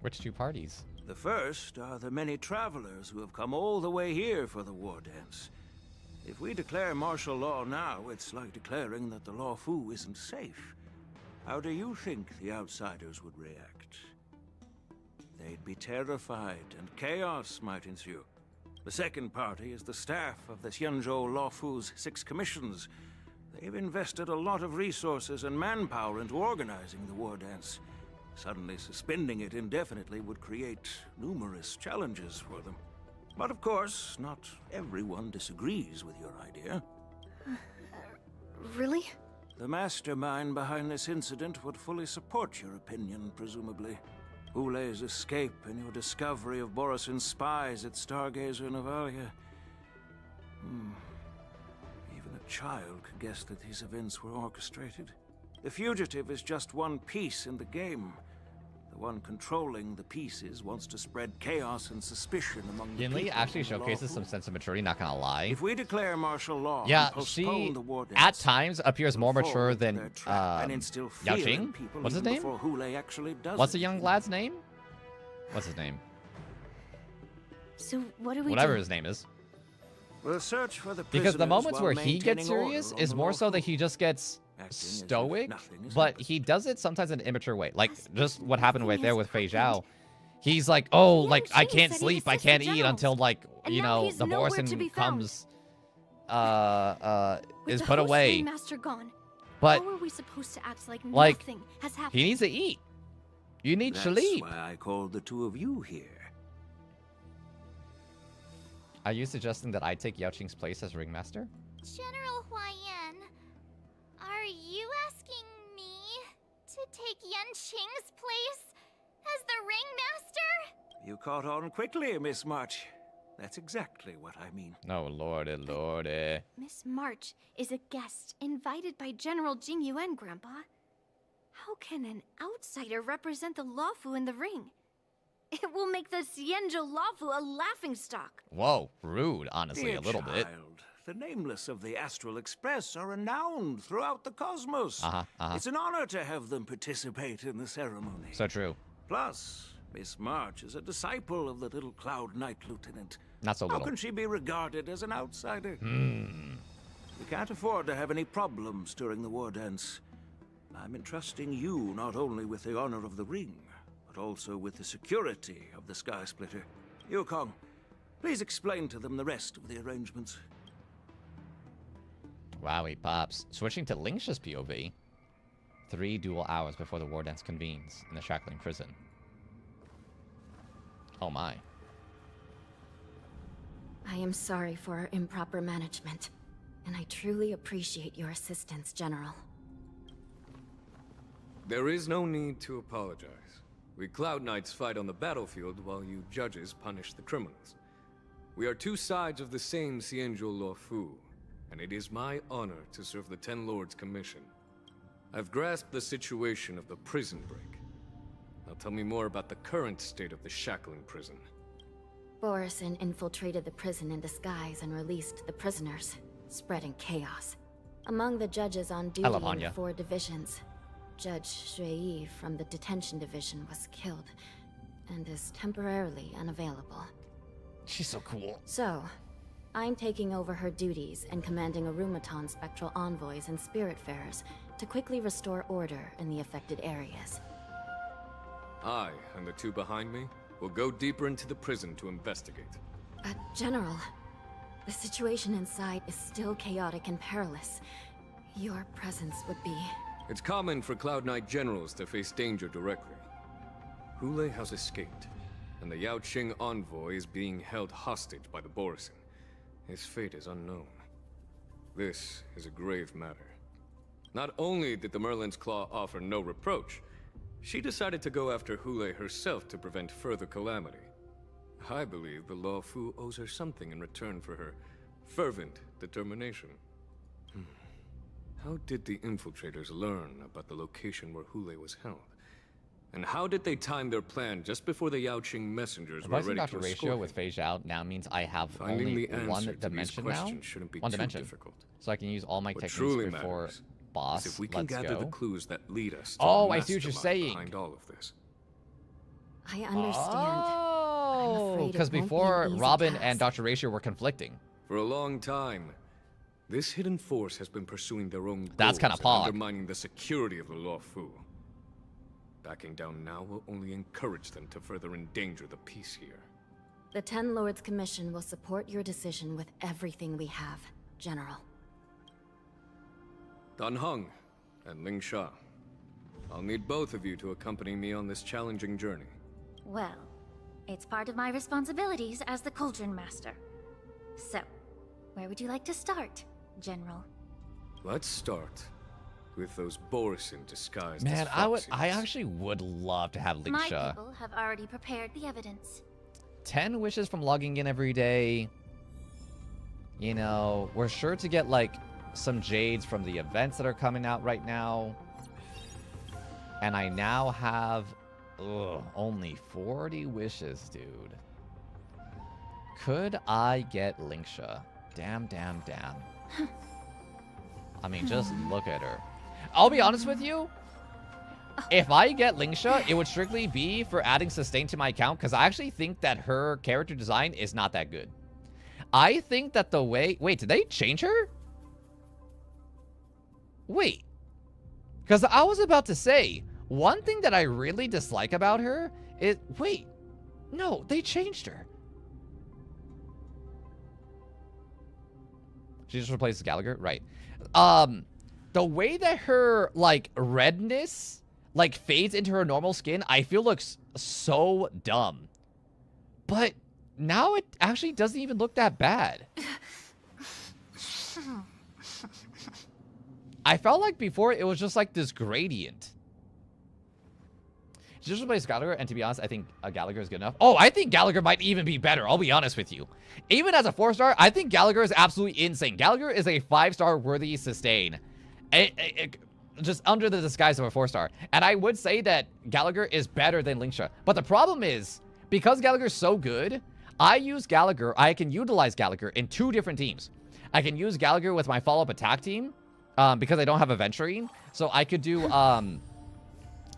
Which 2 parties? The first are the many travelers who have come all the way here for the war dance. If we declare martial law now, it's like declaring that the Luofu isn't safe. How do you think the outsiders would react? They'd be terrified, and chaos might ensue. The second party is the staff of the Xianzhou Luofu's 6 commissions. They've invested a lot of resources and manpower into organizing the war dance. Suddenly suspending it indefinitely would create numerous challenges for them. But of course, not everyone disagrees with your idea. Really? The mastermind behind this incident would fully support your opinion, presumably. Hule's escape and your discovery of Borisin's spies at Stargazer Navalia. Even a child could guess that these events were orchestrated. The fugitive is just one piece in the game. The one controlling the pieces wants to spread chaos and suspicion among the Yin Li people actually of the showcases some lawful. sense of maturity, not gonna lie. If we declare martial law Yeah, and postpone she the war at dance, times appears more they'll mature fall than into their trap and instill Yao fear in Qing? people What's his even name? before Hule actually does What's the young anything. lad's name? What's his name? So what do we Whatever do? his name is. We'll search for the Because the prisoners moments while where he gets maintaining order serious on is the more so that lawful. he just gets Acting as if stoic, nothing has but happened. he does it sometimes in an immature way. Like just what happened right Nothing there has with Fei happened. Zhao. He's like, oh, Yang like I Qing can't said he'd sleep, I assist the can't eat generals. until like And you now know he's the nowhere to be Borison found. comes With is the put host away. Ringmaster gone, But how are we supposed to act like like, nothing has happened? he needs to eat. You need That's sleep. why I called the two of you here. Are you suggesting that I take Yao Qing's place as ringmaster? General Huayan, are you asking me to take Yan Qing's place as the ringmaster? You caught on quickly, Miss March. That's exactly what I mean. No, lordy, lordy. Miss March is a guest invited by General Jing Yuan, Grandpa. How can an outsider represent the Lawfu in the ring? It will make the Xianzhou Lawfu a laughingstock. Whoa, rude, honestly, Dear a little bit. child, the nameless of the Astral Express are renowned throughout the cosmos. It's an honor to have them participate in the ceremony. So true. Plus, Miss March is a disciple of the little Cloud Knight Lieutenant. Not so How little. can she be regarded as an outsider? Hmm. We can't afford to have any problems during the war dance. I'm entrusting you not only with the honor of the ring, but also with the security of the Sky Splitter. Yukong, please explain to them the rest of the arrangements. Wowie pops. Switching to Lingsha's POV. 3 dual hours before the war dance convenes in the Shackling prison. Oh my. I am sorry for our improper management, and I truly appreciate your assistance, General. There is no need to apologize. We Cloud Knights fight on the battlefield while you judges punish the criminals. We are two sides of the same Xianzhou Luofu, and it is my honor to serve the Ten Lords' commission. I've grasped the situation of the prison break. Now tell me more about the current state of the Shackling prison. Borisin infiltrated the prison in disguise and released the prisoners, spreading chaos. Among the judges on duty love in Anya. 4 divisions, Judge Shui from the detention division was killed and is temporarily unavailable. She's so cool. So, I'm taking over her duties and commanding Arumaton spectral envoys and spiritfarers to quickly restore order in the affected areas. I, and the two behind me, will go deeper into the prison to investigate. General, the situation inside is still chaotic and perilous. Your presence would be... It's common for Cloud Knight generals to face danger directly. Hule has escaped, and the Yao Qing envoy is being held hostage by the Borisin. His fate is unknown. This is a grave matter. Not only did the Merlin's Claw offer no reproach, she decided to go after Hule herself to prevent further calamity. I believe the Luofu owes her something in return for her fervent determination. How did the infiltrators learn about the location where Hule was held? And how did they time their plan just before the Yao Qing messengers were Replacing ready Dr. to Ratio escort with him? Fei Zhao now means I have Finding only the answer one to these dimension now. questions shouldn't be One too dimension. difficult. So I can use all my What techniques truly before matters boss. is if we can Let's gather go. the clues that lead us to Oh, the I see what you're mastermind saying. behind all of this. I understand. Oh, afraid it because won't be an before easy Robin task. and Dr. Ratio were conflicting. For a long time, this hidden force has been pursuing their own goals That's kinda and pog. undermining the security of the Luofu. Backing down now will only encourage them to further endanger the peace here. The Ten Lords Commission will support your decision with everything we have, General. Dan Heng and Ling Sha, I'll need both of you to accompany me on this challenging journey. Well, it's part of my responsibilities as the Cauldron Master. So, where would you like to start, General? Let's start with those Borison disguised Man, as I foxes. actually would love to have My Linksha. people have already prepared the evidence. 10 wishes from logging in every day. You know, we're sure to get, like, some jades from the events that are coming out right now. And I now have, only 40 wishes, dude. Could I get Linksha? Damn. I mean, just look at her. I'll be honest with you. If I get Linksha, it would strictly be for adding sustain to my account, because I actually think that her character design is not that good. I think that the way... Wait, did they change her? Wait. Because I was about to say, one thing that I really dislike about her is... Wait. No, they changed her. She just replaces Gallagher? Right. The way that her, like, redness... like, fades into her normal skin, I feel looks so dumb. But now it actually doesn't even look that bad. I felt like before it was just like this gradient. She just replaced Gallagher, and to be honest, I think Gallagher is good enough. Oh, I think Gallagher might even be better, I'll be honest with you. Even as a 4-star, I think Gallagher is absolutely insane. Gallagher is a 5-star worthy sustain. Just under the disguise of a 4-star. And I would say that Gallagher is better than Linksha. But the problem is, because Gallagher's so good, I can utilize Gallagher in 2 different teams. I can use Gallagher with my follow-up attack team, because I don't have a venturing. So I could do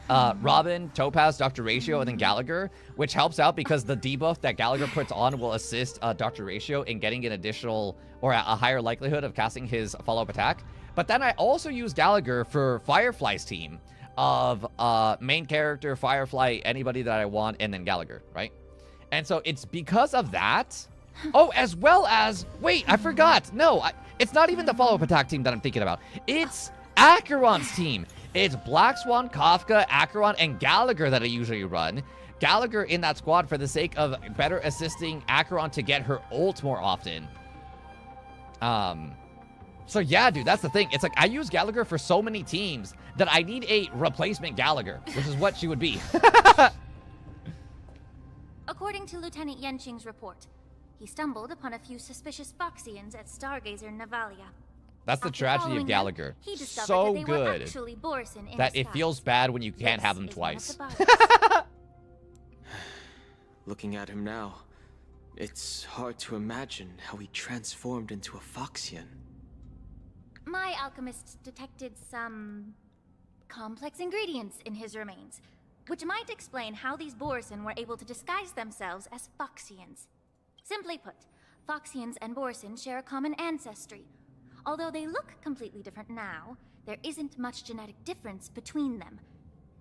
Robin, Topaz, Dr. Ratio, and then Gallagher, which helps out because the debuff that Gallagher puts on will assist Dr. Ratio in getting an additional or a higher likelihood of casting his follow-up attack. But then I also use Gallagher for Firefly's team of main character, Firefly, anybody that I want, and then Gallagher, right? And so it's because of that. Oh, as well as... Wait, I forgot. No, it's not even the follow-up attack team that I'm thinking about. It's Acheron's team. It's Black Swan, Kafka, Acheron, and Gallagher that I usually run. Gallagher in that squad for the sake of better assisting Acheron to get her ult more often. So yeah, dude, that's the thing. It's like I use Gallagher for so many teams that I need a replacement Gallagher, which is what she would be. According to Lieutenant Yenqing's report, he stumbled upon a few suspicious Foxians at Stargazer Navalia. That's the tragedy of Gallagher. He discovered So that they were good actually Borison in that it disguise. feels bad when you can't have them This is one of twice. the bodies. Looking at him now, it's hard to imagine how he transformed into a Foxian. My alchemists detected some complex ingredients in his remains, which might explain how these Borison were able to disguise themselves as Foxians. Simply put, Foxians and Borison share a common ancestry. Although they look completely different now, there isn't much genetic difference between them.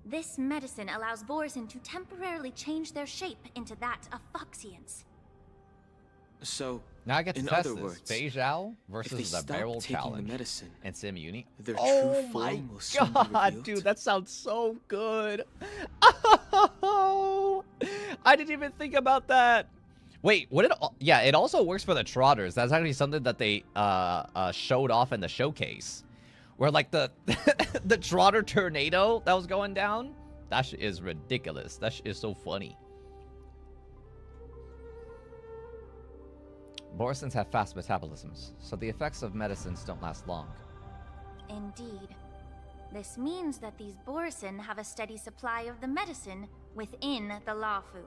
This medicine allows Borison to temporarily change their shape into that of Foxians. So, Now I get to in test other this. words, Fei Zhao if they versus the stop barrel taking challenge the medicine, and Sim Uni. their Oh true my form will soon be god, revealed. dude, that sounds so good. Oh, I didn't even think about that. Wait, what? Yeah, it also works for the Trotters. That's actually something that they showed off in the showcase, where like the the Trotter tornado that was going down. That shit is ridiculous. That shit is so funny. Borisons have fast metabolisms, so the effects of medicines don't last long. Indeed. This means that these Borison have a steady supply of the medicine within the Lafu.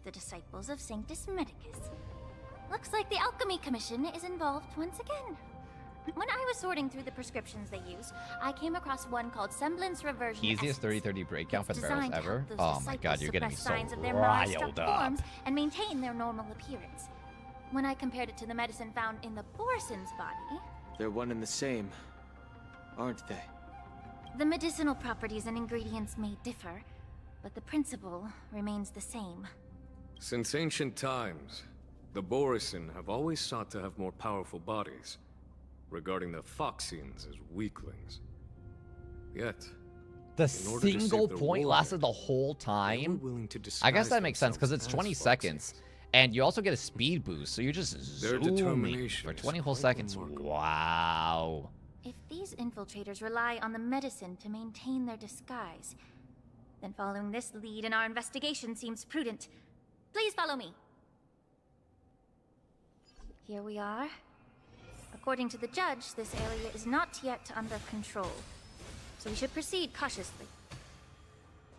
The disciples of Sanctus Medicus. Looks like the Alchemy Commission is involved once again. When I was sorting through the prescriptions they use, I came across one called Semblance Reversion Easiest Essence. 30-30 breakdown for the It's barrels designed to ever. help those Oh my god, disciples you're getting me suppress so signs of their riled malstruck up. forms and maintain their normal appearance. When I compared it to the medicine found in the Borison's body, They're one and the same, aren't they? the medicinal properties and ingredients may differ, but the principle remains the same. Since ancient times, the Borison have always sought to have more powerful bodies, regarding the Foxians as weaklings. Yet, The in order to save single their point warhead, lasted the whole they were time. willing to I guess disguise that makes sense because it's themselves 20 as seconds. Foxians. And you also get a speed boost, so you're just Their zooming determination for is 20 whole quite seconds. remarkable. Wow. If these infiltrators rely on the medicine to maintain their disguise, then following this lead in our investigation seems prudent. Please follow me. Here we are. According to the judge, this area is not yet under control, so we should proceed cautiously.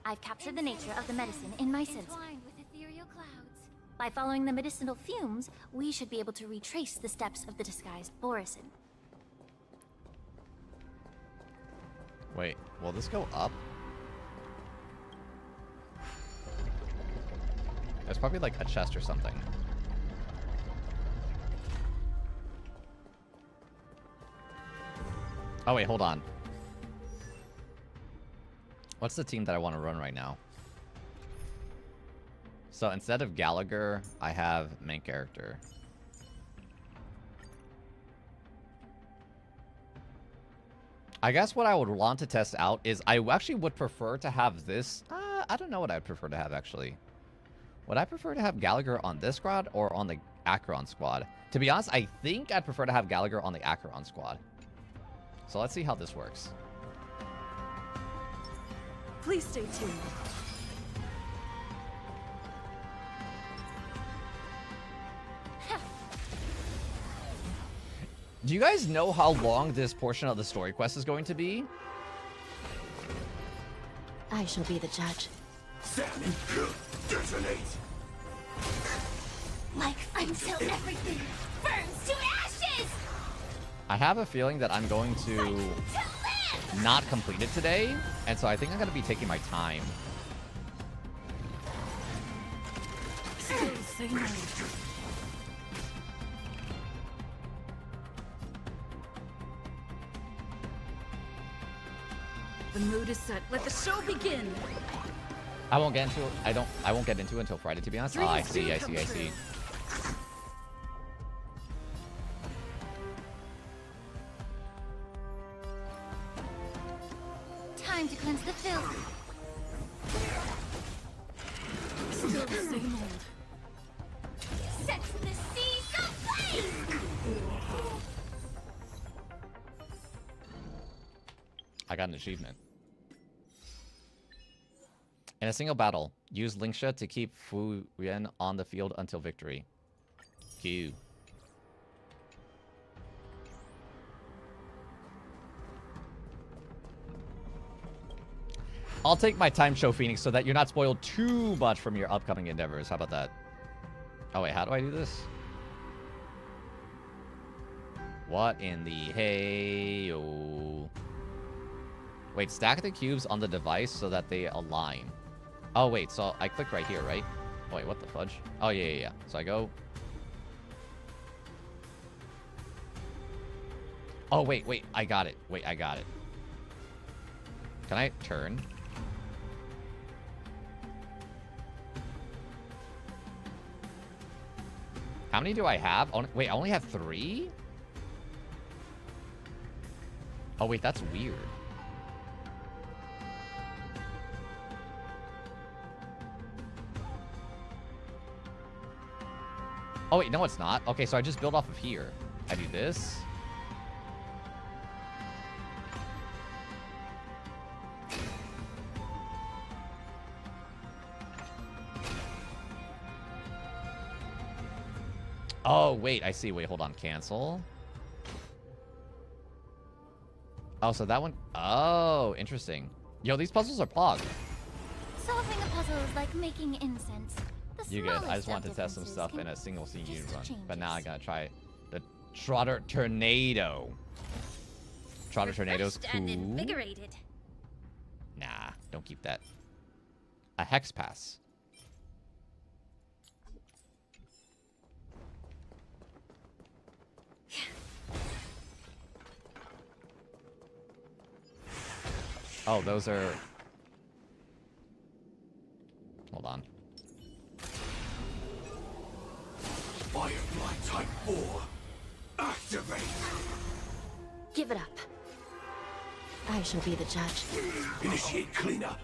I've captured the nature of the medicine in my sensor. With ethereal clouds. By following the medicinal fumes, we should be able to retrace the steps of the disguised Borison. Wait, will this go up? There's probably like a chest or something. Oh wait, hold on. What's the team that I want to run right now? So instead of Gallagher, I have main character. I guess what I would want to test out is I actually would prefer to have this. I don't know what I'd prefer to have actually. Would I prefer to have Gallagher on this squad or on the Acheron squad? To be honest, I think I'd prefer to have Gallagher on the Acheron squad. So let's see how this works. Please stay tuned. Do you guys know how long this portion of the story quest is going to be? I shall be the judge. Detonate! Like until everything burns to ashes! I have a feeling that I'm going to not complete it today, and so I think I'm going to be taking my time. Still say no. The mood is set. Let the show begin. I won't get into it. I won't get into it until Friday, to be honest. Oh, I see. Time to cleanse the filth. Still the same old. Set the seas ablaze! I got an achievement. In a single battle, use Lingsha to keep Fu Yuan on the field until victory. Q. I'll take my time, Show Phoenix, so that you're not spoiled too much from your upcoming endeavors. How about that? Oh, wait, how do I do this? What in the hey-o? Wait, stack the cubes on the device so that they align. Oh, wait, so I click right here, right? Oh, wait, what the fudge? Oh, yeah. So I go... Oh, wait, I got it. Wait, I got it. Can I turn? How many do I have? Wait, I only have 3? Oh, wait, that's weird. Oh, wait, no, it's not. Okay, so I just build off of here. I do this. Oh, wait, I see. Wait, hold on. Cancel. Oh, so that one... Oh, interesting. Yo, these puzzles are pog. Solving a puzzle is like making incense. You good. I just wanted to test some stuff in a single scene unit run. But now I gotta try the Trotter Tornado. Trotter Tornado's cool. And invigorated. Nah, don't keep that. A Hex Pass. Oh, those are... Hold on. Firefly Type 4. Activate! Give it up. I shall be the judge. Initiate cleanup.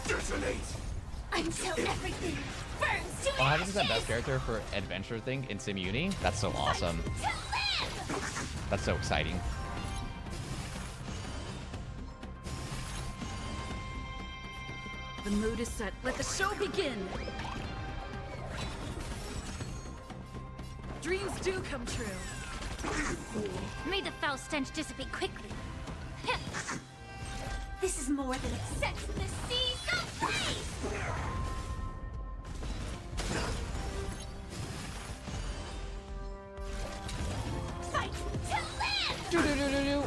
Detonate! Until everything burns to Oh, having ashes! that best character for adventure thing in Simuni? That's so awesome. That's so exciting. The mood is set. Let the show begin. Dreams do come true. May the foul stench dissipate quickly. This is more than a Set the seas ablaze! Fight to live!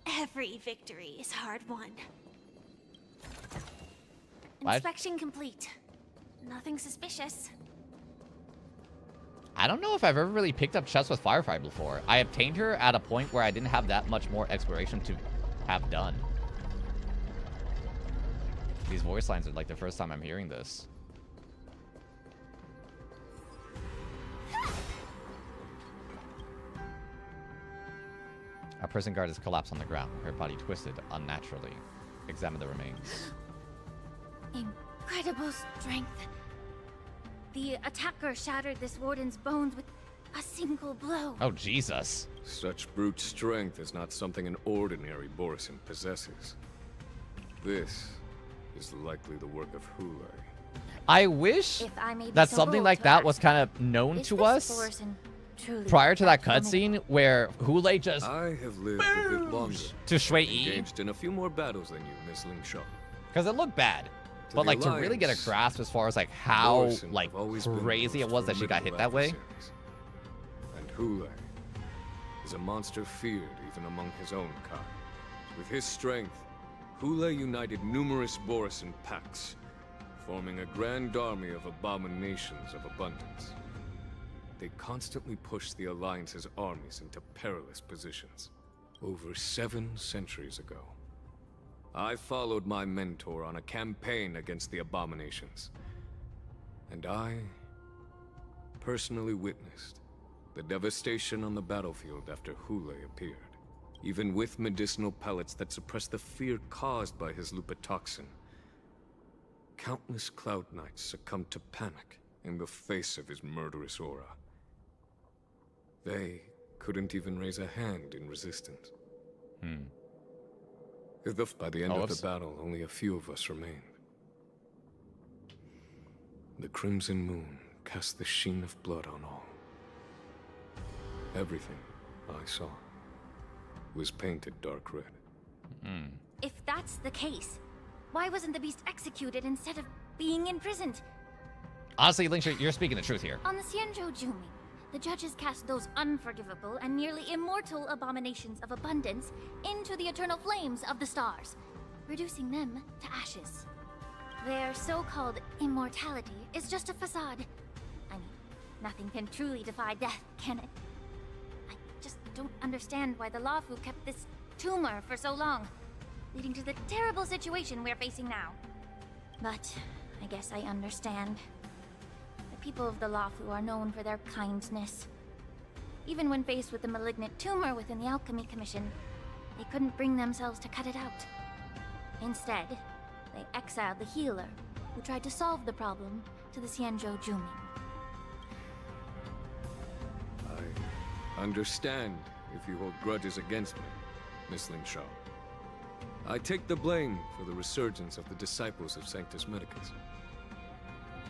Every victory is hard won. What? Inspection complete. Nothing suspicious. I don't know if I've ever really picked up chests with Firefly before. I obtained her at a point where I didn't have that much more exploration to have done. These voice lines are like the first time I'm hearing this. Our prison guard has collapsed on the ground, her body twisted unnaturally. Examine the remains. Incredible strength. The attacker shattered this warden's bones with a single blow. Oh, Jesus. Such brute strength is not something an ordinary Borisin possesses. This is likely the work of Hule. I wish If I may be that so something bold like to that ask, was kind of known is to this us Borisin truly prior to that formidable? cutscene where Hule just I have lived a bit longer. to Shui Yi. Engaged in a few more battles than you, Miss Ling Shaw. Because it looked bad. To But the like to really get a Alliance, grasp as far as like how Borisin like have always been the crazy it most was that she got hit that way. formidable adversaries. And Hule is a monster feared even among his own kind. With his strength, Hule united numerous Borisin packs, forming a grand army of abominations of abundance. They constantly pushed the Alliance's armies into perilous positions. Over 7 centuries ago, I followed my mentor on a campaign against the abominations. And I personally witnessed the devastation on the battlefield after Hule appeared. Even with medicinal pellets that suppress the fear caused by his lupatoxin, countless Cloud Knights succumbed to panic in the face of his murderous aura. They couldn't even raise a hand in resistance. By the end of the battle, only a few of us remained. The crimson moon cast the sheen of blood on all. Everything I saw was painted dark red. If that's the case, why wasn't the beast executed instead of being imprisoned? Honestly, Linkshire, you're speaking the truth here. On the Xianzhou Jumi, the judges cast those unforgivable and nearly immortal abominations of abundance into the eternal flames of the stars, reducing them to ashes. Their so-called immortality is just a facade. I mean, nothing can truly defy death, can it? I just don't understand why the Lafu kept this tumor for so long, leading to the terrible situation we're facing now. But I guess I understand. The people of the Lafu are known for their kindness. Even when faced with the malignant tumor within the Alchemy Commission, they couldn't bring themselves to cut it out. Instead, they exiled the healer, who tried to solve the problem, to the Xianzhou Jumi. I understand if you hold grudges against me, Miss Ling Shaw. I take the blame for the resurgence of the disciples of Sanctus Medicus.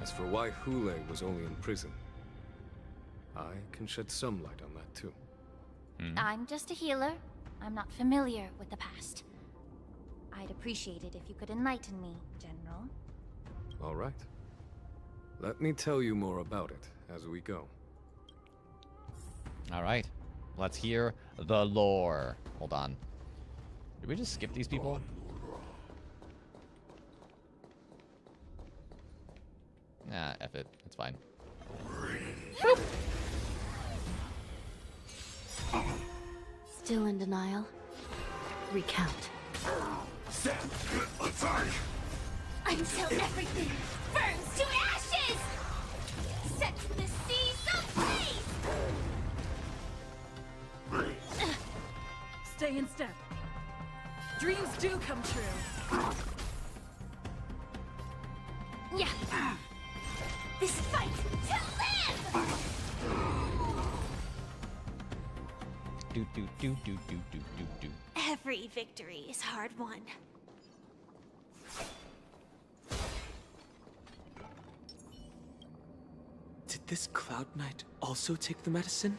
As for why Hule was only in prison, I can shed some light on that too. I'm just a healer. I'm not familiar with the past. I'd appreciate it if you could enlighten me, General. All right. Let me tell you more about it as we go. All right. Let's hear the lore. Hold on. Did we just skip these people? Nah, F it. It's fine. Boop. Still in denial? Recount. Until everything burns to ashes! Set the seas ablaze! Stay in step. Dreams do come true. Yeah. This fight to live! Do do do do do do do do. Every victory is hard won. Did this Cloud Knight also take the medicine?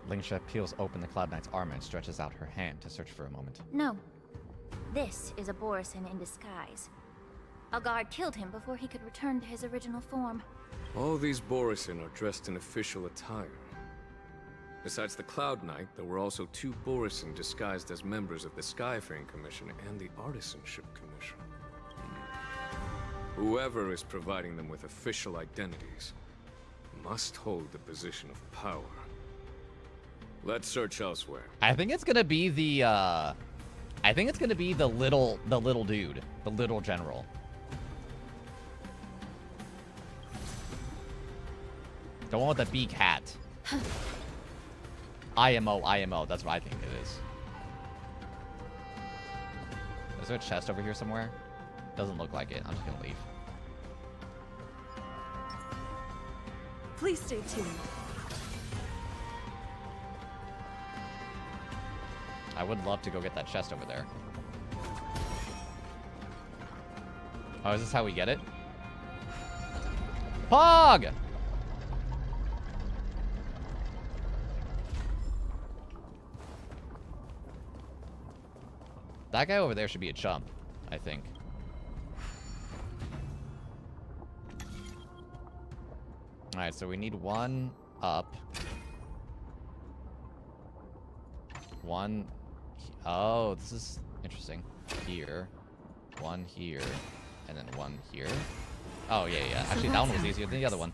Lingsha peels open the Cloud Knight's armor and stretches out her hand to search for a moment. No. This is a Borisin in disguise. A guard killed him before he could return to his original form. All these Borisin are dressed in official attire. Besides the Cloud Knight, there were also 2 Borisin disguised as members of the Skyfaring Commission and the Artisanship Commission. Whoever is providing them with official identities must hold the position of power. Let's search elsewhere. I think it's gonna be the little dude, the little general. The one with the big hat. IMO, that's what I think it is. Is there a chest over here somewhere? Doesn't look like it. I'm just gonna leave. Please stay tuned. I would love to go get that chest over there. Oh, is this how we get it? Pog! That guy over there should be a chump, I think. Alright, so we need 1 up. 1... Oh, this is interesting. Here. 1 here. And then 1 here. Oh, yeah, yeah. Actually, that one was easier than the other one.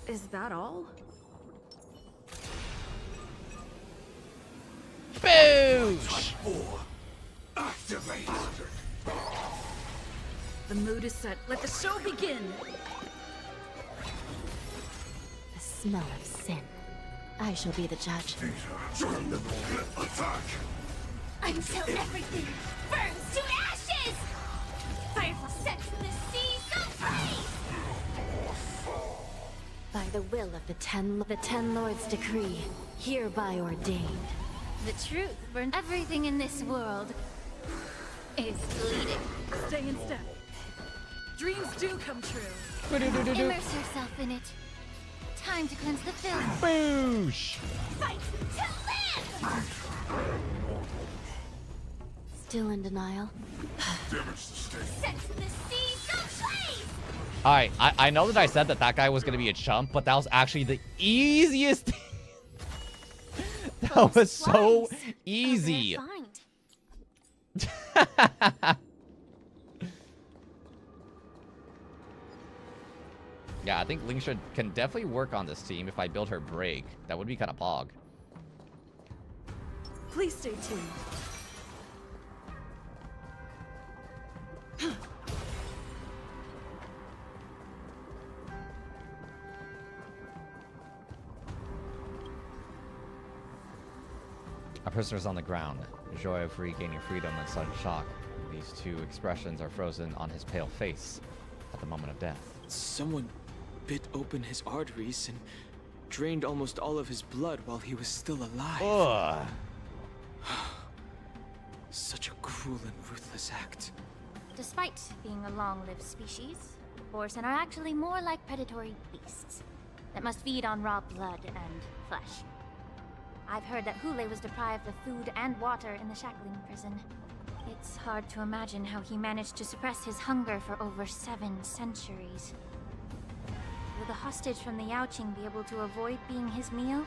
Is that all? Boosh! Activate. The mood is set. Let the show begin. The smell of sin. I shall be the judge. Attack. Until everything burns to ashes! Firefall set to the sea, so free! By the will of the ten lords' decree, hereby ordained. The truth burns. Everything in this world is bleeding. Stay in step. Dreams do come true. Immerse yourself in it. Time to cleanse the filth. Boosh! Fight to live! Still in denial. Set to the sea, so blaze! Alright, I know that I said that guy was gonna be a chump, but that was actually the easiest thing. That was so easy. Yeah, I think Lingsha can definitely work on this team if I build her break. That would be kind of pog. Please stay tuned. Our prisoner is on the ground. Joy of regaining freedom and sudden shock. These 2 expressions are frozen on his pale face at the moment of death. Someone bit open his arteries and drained almost all of his blood while he was still alive. Ugh. Such a cruel and ruthless act. Despite being a long-lived species, Borisin are actually more like predatory beasts that must feed on raw blood and flesh. I've heard that Hule was deprived of food and water in the shackling prison. It's hard to imagine how he managed to suppress his hunger for over 7 centuries. Will the hostage from the Yaoqing be able to avoid being his meal?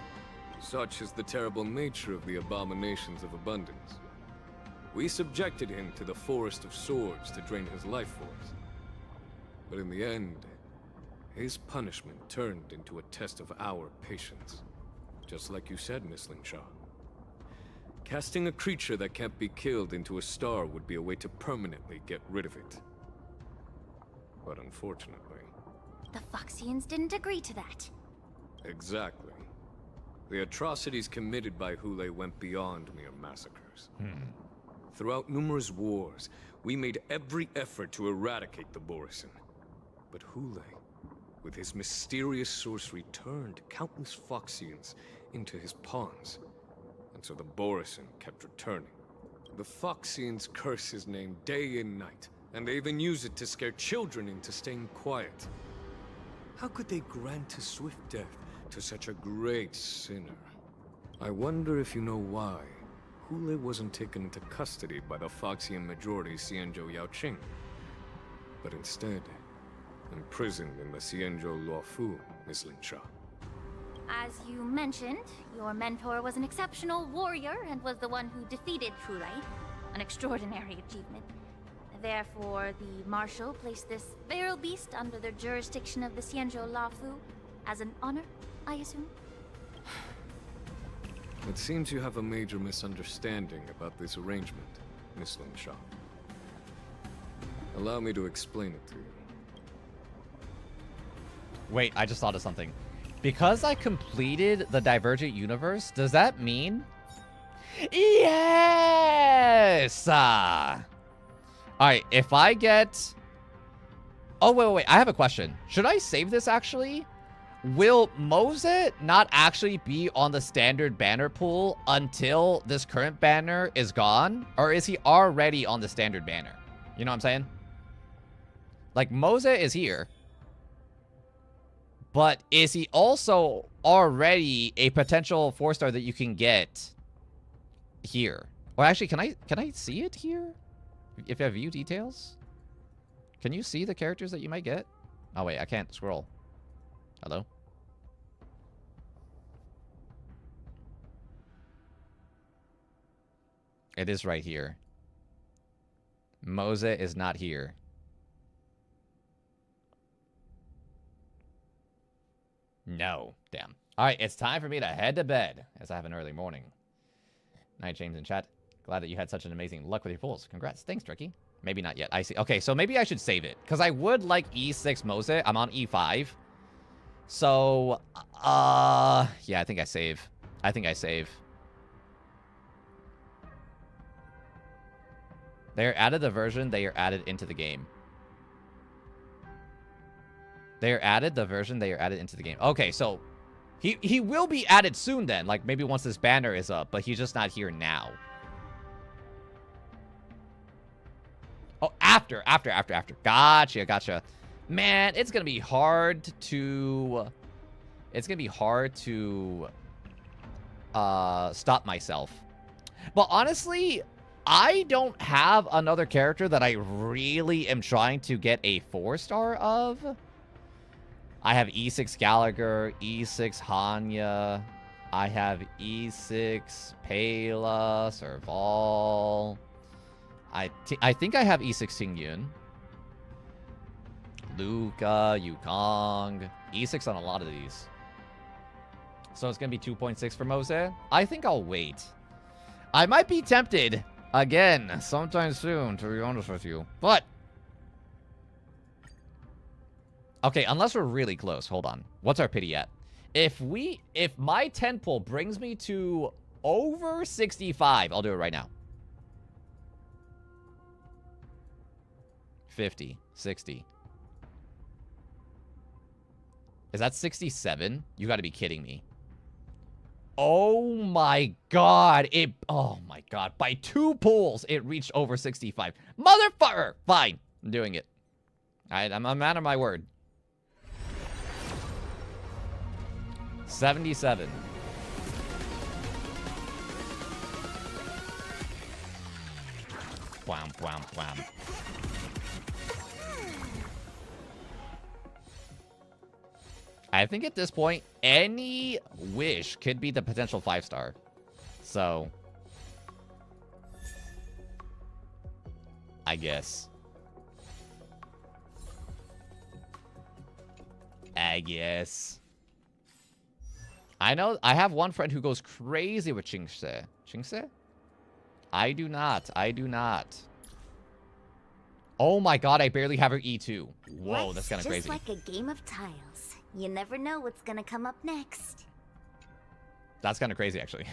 Such is the terrible nature of the abominations of abundance. We subjected him to the Forest of Swords to drain his life force. But in the end, his punishment turned into a test of our patience. Just like you said, Miss Lingsha. Casting a creature that can't be killed into a star would be a way to permanently get rid of it. But unfortunately, the Foxians didn't agree to that. Exactly. The atrocities committed by Hule went beyond mere massacres. Throughout numerous wars, we made every effort to eradicate the Borisin. But Hule, with his mysterious sorcery, turned countless Foxians into his pawns. And so the Borisin kept returning. The Foxians curse his name day and night, and they even use it to scare children into staying quiet. How could they grant a swift death to such a great sinner? I wonder if you know why Hule wasn't taken into custody by the Foxian majority Xianzhou Yaoqing, but instead imprisoned in the Xianzhou Luofu, Miss Lin Sha. As you mentioned, your mentor was an exceptional warrior and was the one who defeated Hule, an extraordinary achievement. Therefore, the Marshal placed this feral beast under the jurisdiction of the Xianzhou Luofu as an honor, I assume? It seems you have a major misunderstanding about this arrangement, Miss Lin Sha. Allow me to explain it to you. Wait, I just thought of something. Because I completed the Divergent Universe, does that mean... Yes! Alright, if I get... Oh, wait. I have a question. Should I save this, actually? Will Mose not actually be on the standard banner pool until this current banner is gone? Or is he already on the standard banner? You know what I'm saying? Like, Mose is here. But is he also already a potential 4-star that you can get here? Or actually, can I see it here? If I view details? Can you see the characters that you might get? Oh, wait, I can't scroll. Hello? It is right here. Mose is not here. No. Damn. All right, it's time for me to head to bed, as I have an early morning. Night, James in chat. Glad that you had such an amazing luck with your pulls. Congrats. Thanks, Tricky. Maybe not yet. I see. Okay, so maybe I should save it, because I would like E6 Mose. I'm on E5. So, yeah, I think I save. They're added the version, they are added into the game. They are added the version, they are added into the game. Okay, so he will be added soon then. Like maybe once this banner is up, but he's just not here now. Oh, after. Gotcha. Man, it's gonna be hard to stop myself. But honestly, I don't have another character that I really am trying to get a 4-star of. I have E6 Gallagher, E6 Hanya. I have E6 Pela, Serval. I think I have E6 Xingyun. Luca, Yukong. E6 on a lot of these. So it's going to be 2.6 for Mose. I think I'll wait. I might be tempted again sometime soon, to be honest with you. But okay, unless we're really close. Hold on. What's our pity at? If my 10 pull brings me to over 65, I'll do it right now. 50, 60. Is that 67? You got to be kidding me. Oh my god. Oh my god. By 2 pulls, it reached over 65. Motherfucker! Fine. I'm doing it. I'm a man of my word. 77. Wham, wham, wham. I think at this point, any wish could be the potential 5-star. So, I guess. I know, I have one friend who goes crazy with Qingse. Qingse? I do not. Oh my god, I barely have her E2. Whoa, that's kind of Just crazy. like a game of tiles. You never know what's gonna come up next. That's kind of crazy, actually.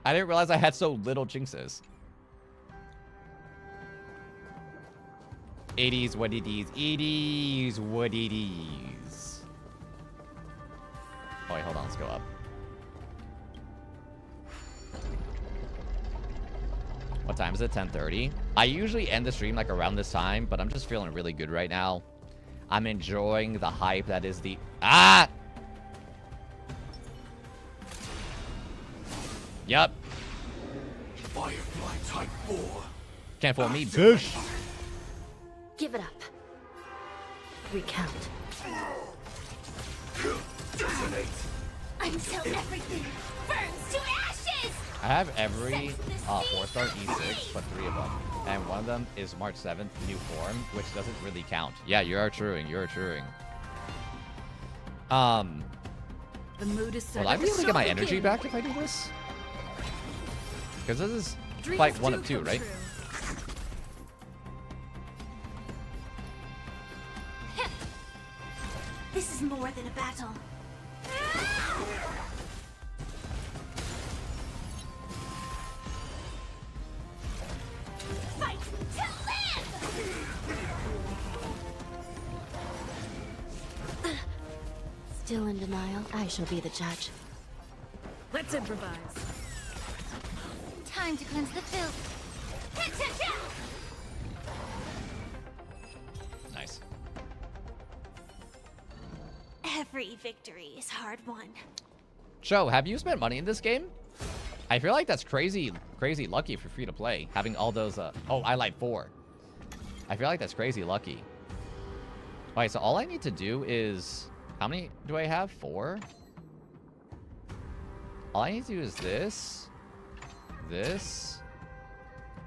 I didn't realize I had so little jinxes. 80s, what it is. 80s, what it is. Oh, wait, hold on. Let's go up. What time is it? 10:30. I usually end the stream like around this time, but I'm just feeling really good right now. I'm enjoying the hype that is the... Ah! Yup. Firefly Type 4. Can't fool me, bitch. Give it up. Recount. Detonate. Until everything burns to ashes! I have every 4-star E6, but 3 of them. And one of them is March 7th, new form, which doesn't really count. Yeah, you're truing. You're truing. The mood is set. Will I be able to get my energy back if I do this? Because this is fight 1 of 2, right? This is more than a battle. Fight to live! Still in denial? I shall be the judge. Let's improvise. Time to cleanse the filth. Nice. Every victory is hard won. Joe, have you spent money in this game? I feel like that's crazy lucky for free to play. Having all those, oh, I like 4. I feel like that's crazy lucky. Alright, so all I need to do is, how many do I have? 4? All I need to do is this,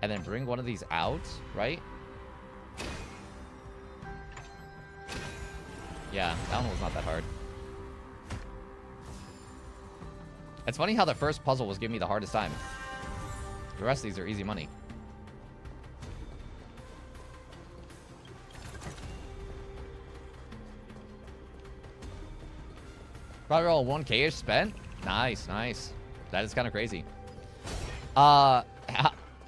and then bring one of these out, right? Yeah, that one was not that hard. It's funny how the first puzzle was giving me the hardest time. The rest of these are easy money. Probably all 1K-ish spent. Nice, nice. That is kind of crazy.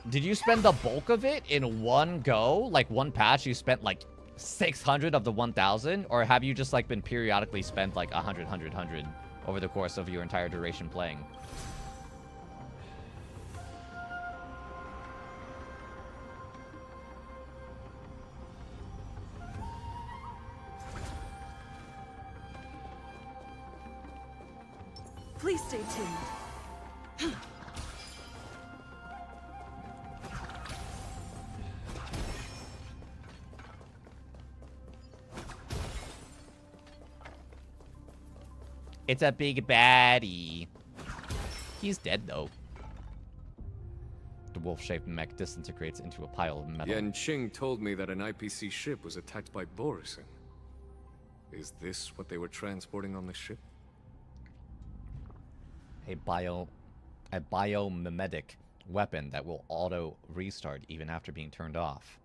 Did you spend the bulk of it in one go? Like one patch, you spent like 600 of the 1,000? Or have you just like been periodically spent like 100 over the course of your entire duration playing? Please stay tuned. It's a big baddie. He's dead, though. The wolf-shaped mech disintegrates into a pile of metal. Yan Qing told me that an IPC ship was attacked by Borison. Is this what they were transporting on the ship? A biomimetic weapon that will auto-restart even after being turned off.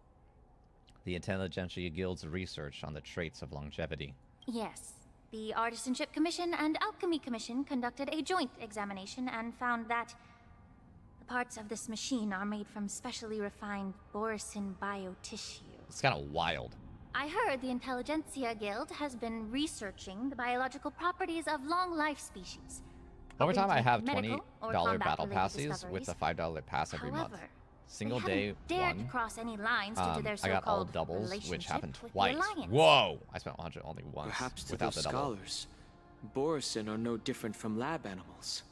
The Intelligentsia Guild's research on the traits of longevity. Yes. The Artisanship Commission and Alchemy Commission conducted a joint examination and found that the parts of this machine are made from specially refined Borison biotissue. It's kind of wild. I heard the Intelligentsia Guild has been researching the biological properties of long-life species. Over time, I have medical or $20 battle combat-related passes with a $5 pass every month. However, Single they day haven't dared to one. cross any lines due to their I got all so-called doubles, which relationship happened with the twice. Alliance. Whoa! I spent 100 only once Perhaps to without those the double. scholars, Borison are no different from lab animals.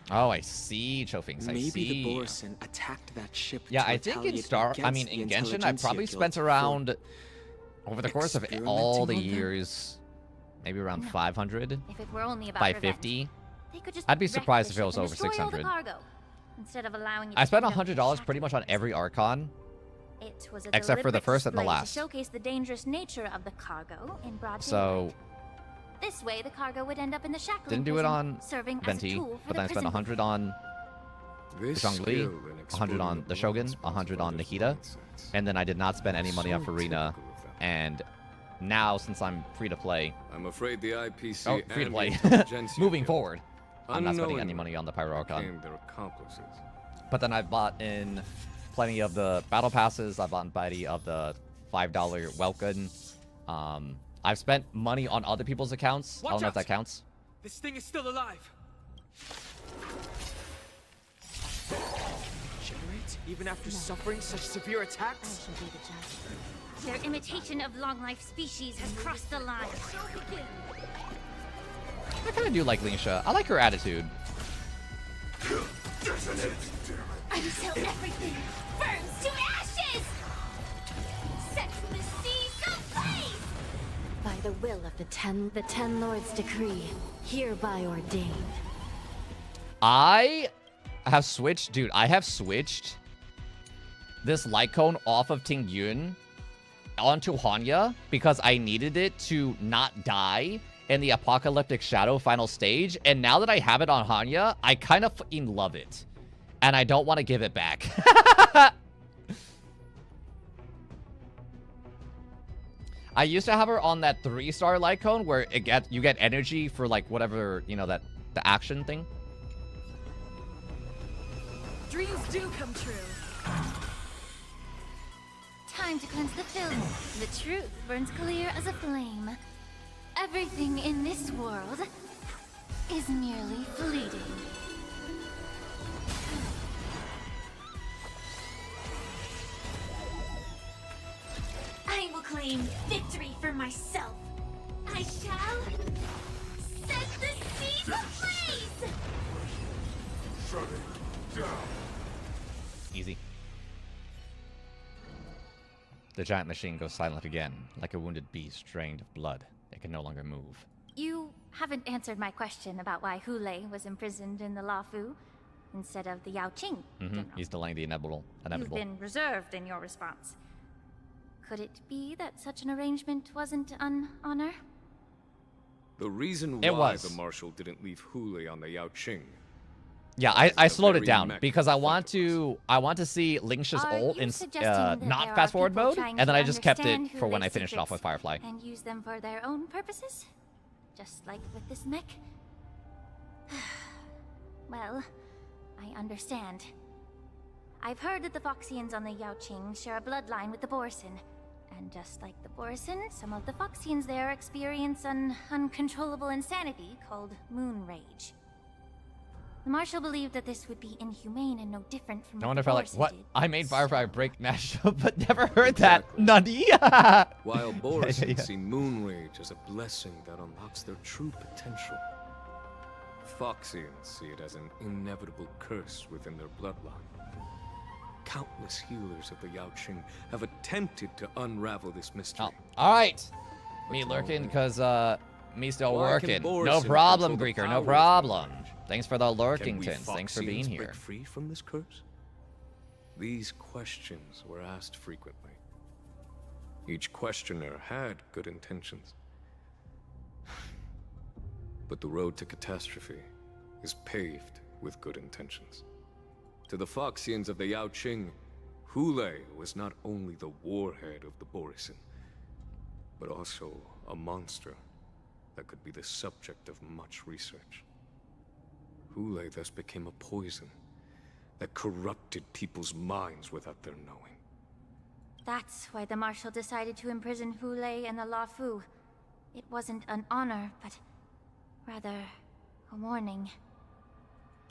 Oh, I see, Chofings. I Maybe see. the Borison attacked that ship. Yeah, to I think in retaliate in against the Genshin, I Intelligentsia probably Guild spent for around, over the course of all the experimenting on them? years, maybe around No. 500, If it were only about 550. revenge, they could just I'd be wreck surprised the if it was ship and over destroy all the 600. cargo, instead of allowing it I to spent end up in $100 pretty much on every Archon. It was a except for the deliberate first and the display last. To showcase the dangerous nature of the cargo in broad So, daylight. This way, the cargo would end up in the shackling didn't do it prison, on serving as a Venti, tool for but the then I spent prison 100 on This Zhongli, skill in 100 exploring on the Shogun, blind spots 100 by on the Nikita, mindsets. and then I did not spend any money on So Farina. typical of them. And now, since I'm free to play, I'm afraid the IPC free to and play, the intelligentsia moving guild forward, I'm not spending any unknowingly money on the Pyro Archon. became their accomplices. But then I've bought in plenty of the battle passes. I've bought plenty of the $5 welcome. I've spent money on other people's accounts. I don't know if that counts. This thing is still alive. Generate even after suffering such severe attacks? Their imitation of long-life species has crossed the line. I kind of do like Lingsha. I like her attitude. Until everything burns to ashes! Set the seas ablaze! By the will of the Ten Lords' decree, hereby ordained. I have switched, dude. I have switched this light cone off of Ting Yun onto Hanya because I needed it to not die in the Apocalyptic Shadow final stage. And now that I have it on Hanya, I kind of fucking love it. And I don't want to give it back. I used to have her on that 3-star light cone where you get energy for like whatever, you know, the action thing. Dreams do come true. Time to cleanse the film. The truth burns clear as a flame. Everything in this world is merely fleeting. I will claim victory for myself. I shall set the seas ablaze! Easy. The giant machine goes silent again, like a wounded beast drained of blood. It can no longer move. You haven't answered my question about why Hule was imprisoned in the Lafu instead of the Yao Qing. He's delaying the inevitable. You've been reserved in your response. Could it be that such an arrangement wasn't an honor? The reason It why was. the Marshal didn't leave Hule on the Yao Qing. Yeah, I slowed it very down mech because I want to see Lingsha's Are ult you in suggesting that not there fast are forward people mode, trying and then to I just kept it understand for when I Hule's finished off with secrets Firefly. and use them for their own purposes? Just like with this mech? Well, I understand. I've heard that the Foxians on the Yao Qing share a bloodline with the Borson. And just like the Borson, some of the Foxians there experience an uncontrollable insanity called moon rage. The Marshal believed that this would be inhumane and no different from I what wonder if the I like Borson what did. I made Firefly break mashup, but never heard that. Nani? While Boris Yeah. see moon rage as a blessing that unlocks their true potential, Foxians see it as an inevitable curse within their bloodline. Countless healers of the Yao Qing have attempted to unravel this mystery. All right, me But lurking no. because me still Why can working. Boris No control problem, the Greeker. power No of problem. moon rage? Thanks for the Can we lurkingtons. Thanks for being Foxians here. break free from this curse? These questions were asked frequently. Each questioner had good intentions. But the road to catastrophe is paved with good intentions. To the Foxians of the Yao Qing, Hule was not only the warhead of the Borison, but also a monster that could be the subject of much research. Hule thus became a poison that corrupted people's minds without their knowing. That's why the Marshal decided to imprison Hule and the Lafu. It wasn't an honor, but rather a warning.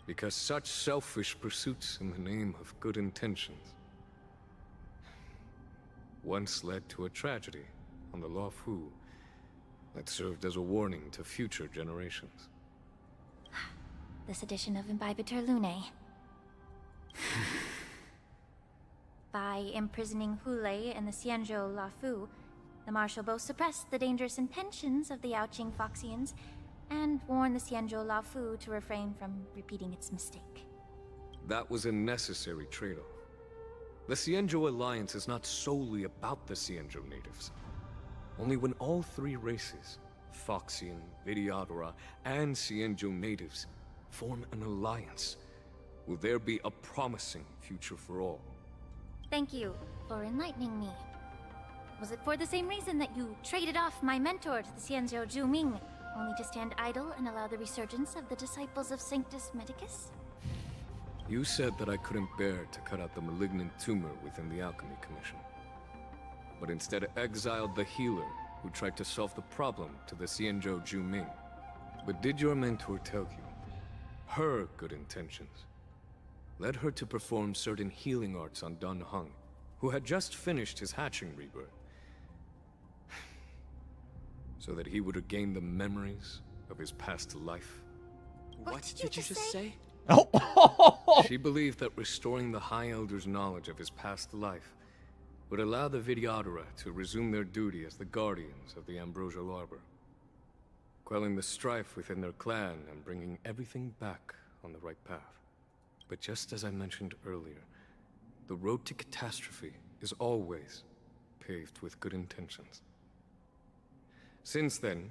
Because such selfish pursuits in the name of good intentions once led to a tragedy on the Lafu that served as a warning to future generations. This edition of Imbibitor Lunae. By imprisoning Hule and the Xianzhou Lafu, the Marshal both suppressed the dangerous intentions of the Yaoqing Foxians and warned the Xianzhou Lafu to refrain from repeating its mistake. That was a necessary trade-off. The Xianzhou alliance is not solely about the Xianzhou natives. Only when all three races, Foxian, Vidyadhara, and Xianzhou natives, form an alliance will there be a promising future for all. Thank you for enlightening me. Was it for the same reason that you traded off my mentor to the Xianzhou Zhuming, only to stand idle and allow the resurgence of the disciples of Sanctus Medicus? You said that I couldn't bear to cut out the malignant tumor within the Alchemy Commission, but instead exiled the healer who tried to solve the problem to the Xianzhou Zhuming. But did your mentor tell you her good intentions led her to perform certain healing arts on Dun Hung, who had just finished his hatching rebirth, so that he would regain the memories of his past life? What did you just say? She believed that restoring the High Elder's knowledge of his past life would allow the Vidyadhara to resume their duty as the guardians of the Ambrosial Arbor, quelling the strife within their clan and bringing everything back on the right path. But just as I mentioned earlier, the road to catastrophe is always paved with good intentions. Since then,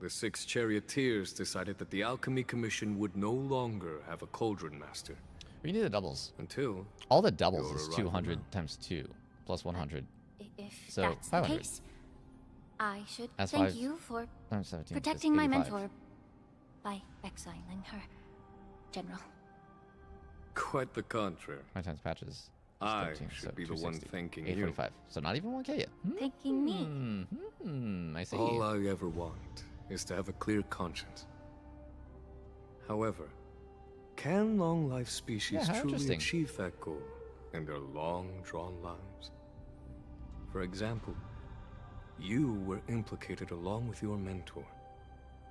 the 6 charioteers decided that the Alchemy Commission would no longer have a cauldron master. We need the doubles. Until all the doubles is 200 times 2 plus 100. If so that's 500. the case, I should That's thank 5 you for times 17 is protecting my 85. mentor by exiling her, General. Quite the contrary. 5 times patches. I 13, should so be the one 260. thanking 845. So not even 1k yet. Thanking me. I see. All I ever want is to have a clear conscience. However, can long-life species Yeah, how truly interesting. achieve that goal in their long-drawn lives? For example, you were implicated along with your mentor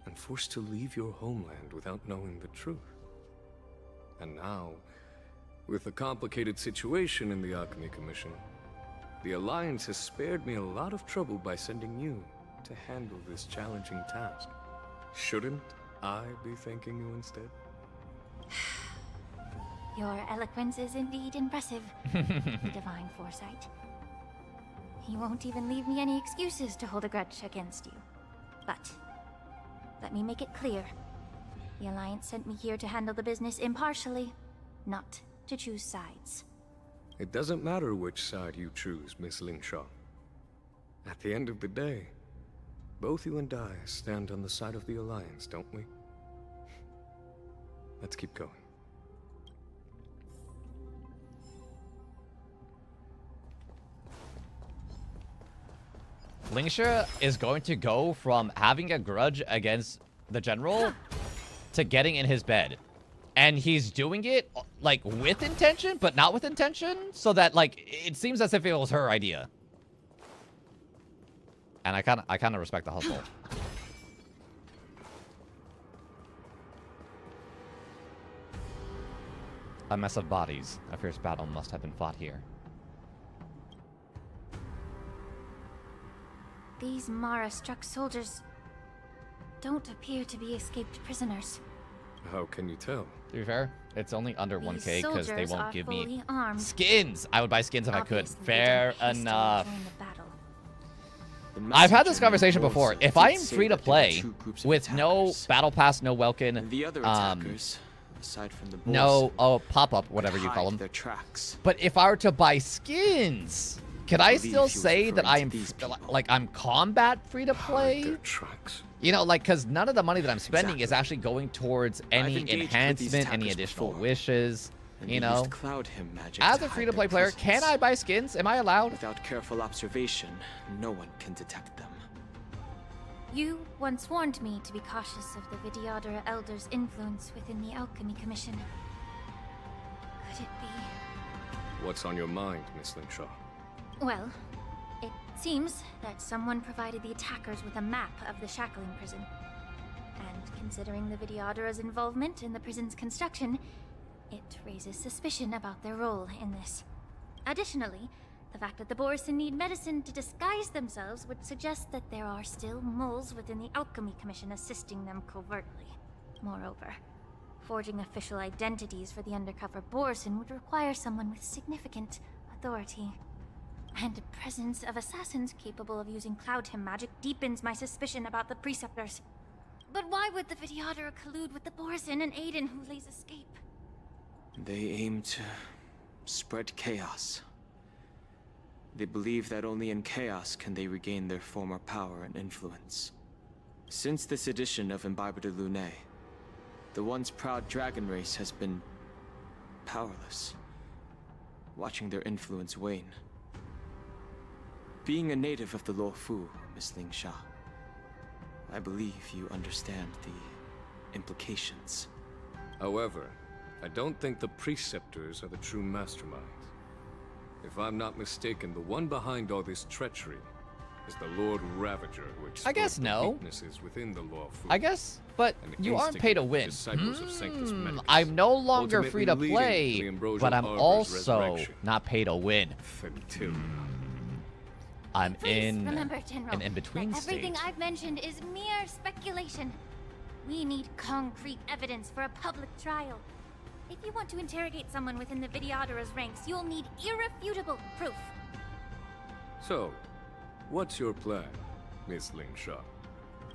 and forced to leave your homeland without knowing the truth. And now, with the complicated situation in the Alchemy Commission, the Alliance has spared me a lot of trouble by sending you to handle this challenging task. Shouldn't I be thanking you instead? Your eloquence is indeed impressive, divine foresight. You won't even leave me any excuses to hold a grudge against you. But let me make it clear. The Alliance sent me here to handle the business impartially, not to choose sides. It doesn't matter which side you choose, Miss Lingshaw. At the end of the day, both you and I stand on the side of the Alliance, don't we? Let's keep going. Lingsha is going to go from having a grudge against the general to getting in his bed. And he's doing it, like, with intention, but not with intention, so that, like, it seems as if it was her idea. And I kind of respect the hustle. A mess of bodies. A fierce battle must have been fought here. These Mara-struck soldiers don't appear to be escaped prisoners. How can you tell? To be fair, it's only under 1k because they soldiers won't are give me fully armed. skins. I would buy skins if I could. Obviously, they Fair didn't hastily enough. join the battle. I've had this conversation before. If I am free to play with no battle pass, no welkin, The other attackers, aside from the no boss, pop-up, whatever you call hide them. their tracks. But if I were to buy skins, could I believe still he was say that referring I to am these like I'm combat free to play? Their tracks. You know, like, because none of the money that I'm spending is Exactly. actually going towards any engaged with these enhancement, any attackers additional before, wishes. And You they know, used cloud him magic as to a hide free-to-play their player, can presence. I buy skins? Am I allowed? Without careful observation, no one can detect them. You once warned me to be cautious of the Vidyadhara Elder's influence within the Alchemy Commission. Could it be? What's on your mind, Miss Lingshaw? Well, it seems that someone provided the attackers with a map of the shackling prison. And considering the Vidyadhara's involvement in the prison's construction, it raises suspicion about their role in this. Additionally, the fact that the Borison need medicine to disguise themselves would suggest that there are still moles within the Alchemy Commission assisting them covertly. Moreover, forging official identities for the undercover Borison would require someone with significant authority. And the presence of assassins capable of using Cloud Hymn magic deepens my suspicion about the Preceptors. But why would the Vidyadhara collude with the Borison and aid in Hulei's escape? They aim to spread chaos. They believe that only in chaos can they regain their former power and influence. Since this edition of Imbibe de Lune, the once proud dragon race has been powerless, watching their influence wane. Being a native of the Luofu, Miss Ling Sha, I believe you understand the implications. However, I don't think the Preceptors are the true masterminds. If I'm not mistaken, the one behind all this treachery is the Lord Ravager who exploits the weaknesses within the Luofu. I guess, but you aren't paid to win. Disciples of Sanctus Medicus, I'm no longer free to ultimately play, leading to the Ambrosial but I'm Arbor's also resurrection. not paid to win. I'm in Remember, General, an in-between that everything state. I've mentioned is mere speculation. We need concrete evidence for a public trial. If you want to interrogate someone within the Videodara's ranks, you'll need irrefutable proof. So, what's your plan, Miss Ling Sha?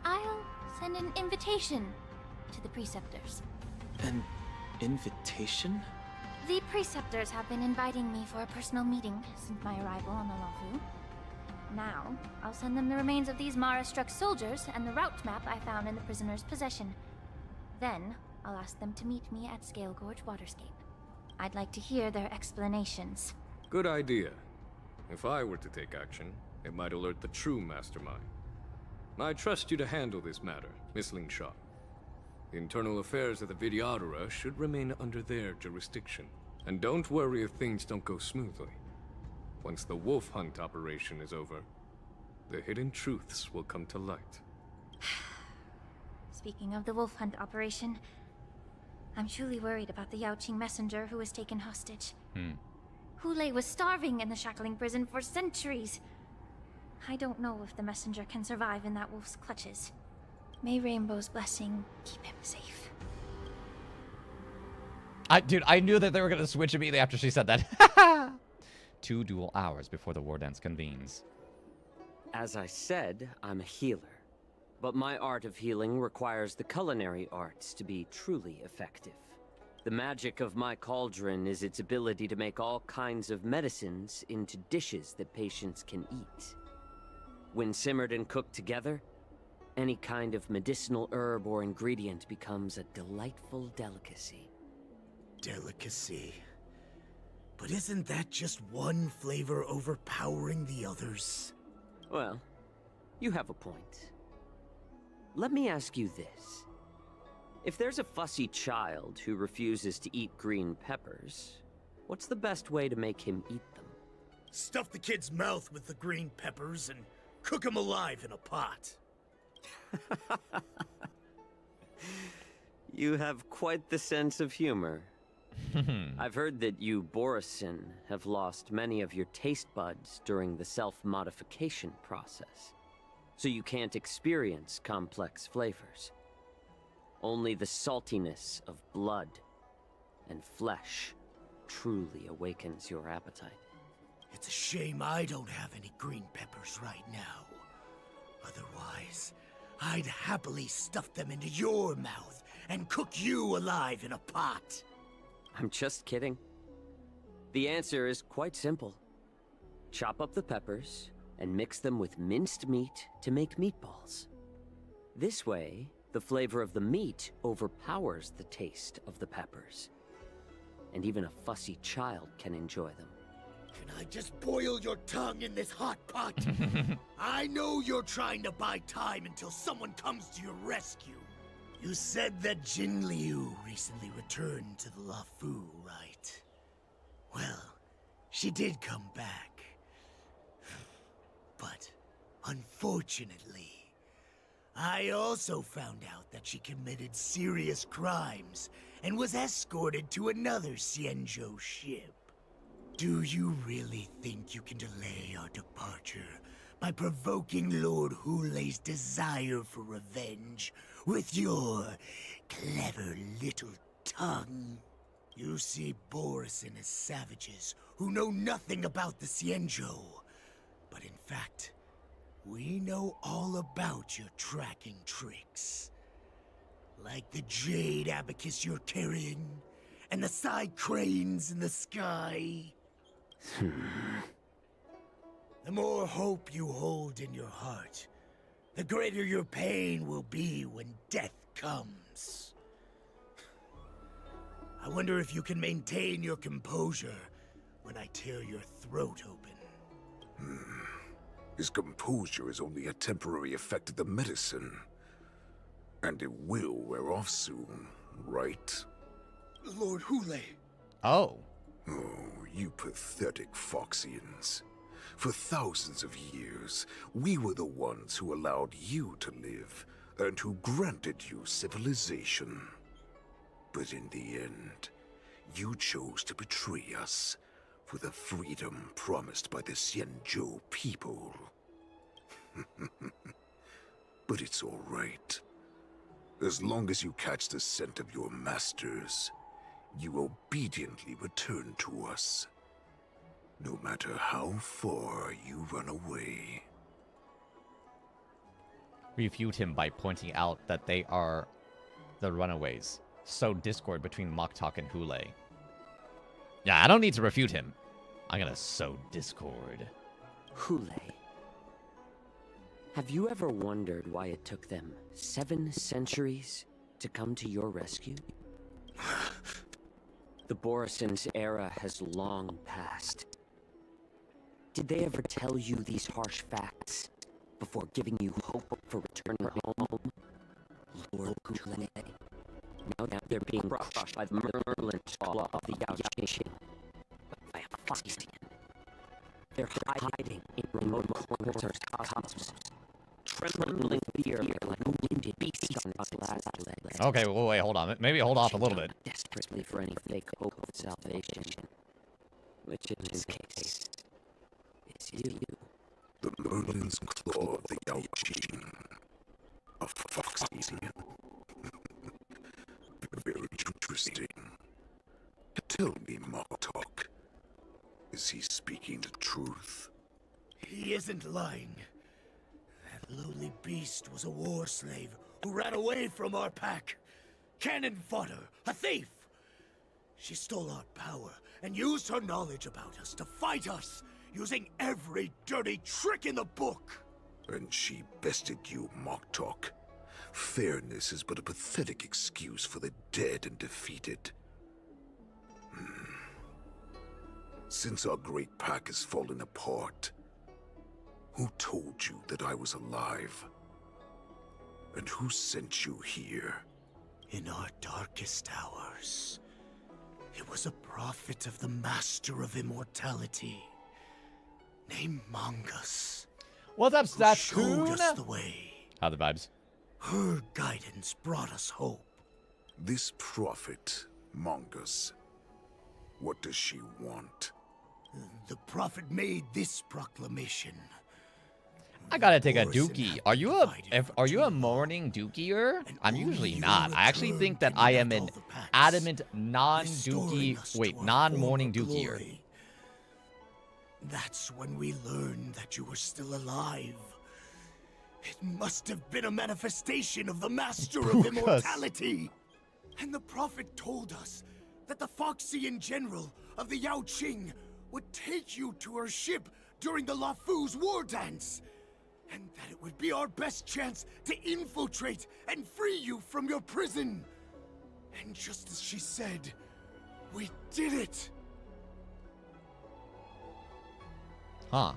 I'll send an invitation to the Preceptors. An invitation? The Preceptors have been inviting me for a personal meeting since my arrival on the Luofu. Now, I'll send them the remains of these Mara-struck soldiers and the route map I found in the prisoner's possession. Then, I'll ask them to meet me at Scale Gorge Waterscape. I'd like to hear their explanations. Good idea. If I were to take action, it might alert the true mastermind. I trust you to handle this matter, Miss Ling Sha. The internal affairs of the Videodara should remain under their jurisdiction. And don't worry if things don't go smoothly. Once the wolf hunt operation is over, the hidden truths will come to light. Speaking of the wolf hunt operation, I'm truly worried about the Yaoqing messenger who was taken hostage. Hulei was starving in the shackling prison for centuries. I don't know if the messenger can survive in that wolf's clutches. May Rainbow's blessing keep him safe. Dude, I knew that they were gonna switch immediately after she said that. 2 dual hours before the war dance convenes. As I said, I'm a healer. But my art of healing requires the culinary arts to be truly effective. The magic of my cauldron is its ability to make all kinds of medicines into dishes that patients can eat. When simmered and cooked together, any kind of medicinal herb or ingredient becomes a delightful delicacy. Delicacy. But isn't that just one flavor overpowering the others? Well, you have a point. Let me ask you this. If there's a fussy child who refuses to eat green peppers, what's the best way to make him eat them? Stuff the kid's mouth with the green peppers and cook him alive in a pot. You have quite the sense of humor. I've heard that you, Borisin, have lost many of your taste buds during the self-modification process, so you can't experience complex flavors. Only the saltiness of blood and flesh truly awakens your appetite. It's a shame I don't have any green peppers right now. Otherwise, I'd happily stuff them into your mouth and cook you alive in a pot. I'm just kidding. The answer is quite simple. Chop up the peppers and mix them with minced meat to make meatballs. This way, the flavor of the meat overpowers the taste of the peppers. And even a fussy child can enjoy them. Can I just boil your tongue in this hot pot? I know you're trying to buy time until someone comes to your rescue. You said that Jin Liu recently returned to the Luofu, right? Well, she did come back. But, unfortunately, I also found out that she committed serious crimes and was escorted to another Xianzhou ship. Do you really think you can delay our departure by provoking Lord Hulei's desire for revenge with your clever little tongue? You see Borisin as savages who know nothing about the Xianzhou. But in fact, we know all about your tracking tricks. Like the jade abacus you're carrying, and the side cranes in the sky. The more hope you hold in your heart, the greater your pain will be when death comes. I wonder if you can maintain your composure when I tear your throat open. His composure is only a temporary effect of the medicine. And it will wear off soon, right? Lord Hule. Oh. Oh, you pathetic Foxians. For thousands of years, we were the ones who allowed you to live, and who granted you civilization. But in the end, you chose to betray us for the freedom promised by the Xianzhou people. But it's all right. As long as you catch the scent of your masters, you obediently return to us. No matter how far you run away. Refute him by pointing out that they are the runaways. Sow discord between Moktok and Hule. Yeah, I don't need to refute him. I'm gonna sow discord. Hule. Have you ever wondered why it took them 7 centuries to come to your rescue? The Borison's era has long passed. Did they ever tell you these harsh facts before giving you hope for returning home? Lord Hule. Now they're being crushed by the merlin law of the Yao Qing. By a Foxian. They're hiding in remote corners of the cosmos. Trembling fear like a wounded beast on its last legs. Okay, well, wait, hold on. Maybe hold off a little bit. Desperately for any fake hope of salvation. Which in this case is you. The Merlin's claw of the Yao Qing. A Foxian. Very interesting. Tell me, Moktok. Is he speaking the truth? He isn't lying. That lowly beast was a war slave who ran away from our pack. Cannon fodder, a thief. She stole our power and used her knowledge about us to fight us, using every dirty trick in the book. And she bested you, Moktok. Fairness is but a pathetic excuse for the dead and defeated. Since our great pack has fallen apart, who told you that I was alive? And who sent you here? In our darkest hours, it was a prophet of the Master of Immortality, named Mongus. What's up, Who showed us Satoon? the way. How the vibes? Her guidance brought us hope. This prophet, Mongus, what does she want? The prophet made this proclamation. I gotta take a dookie. Are you a morning dookier? I'm usually not. I actually think that I am an adamant non-dookie. Wait, non-morning dookier. That's when we learned that you were still alive. It must have been a manifestation of the Master of Immortality. And the prophet told us that the Foxian general of the Yao Qing would take you to her ship during the Lafu's war dance. And that it would be our best chance to infiltrate and free you from your prison. And just as she said, we did it. Huh.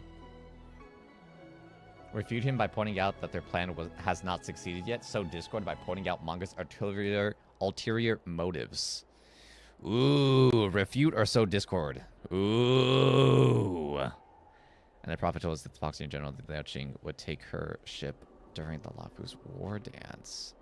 Refute him by pointing out that their plan has not succeeded yet. Sow discord by pointing out Mongus' ulterior motives. Ooh, refute or sow discord. Ooh. And the prophet told us that the Foxian general, the Liao Qing, would take her ship during the Lafu's war dance.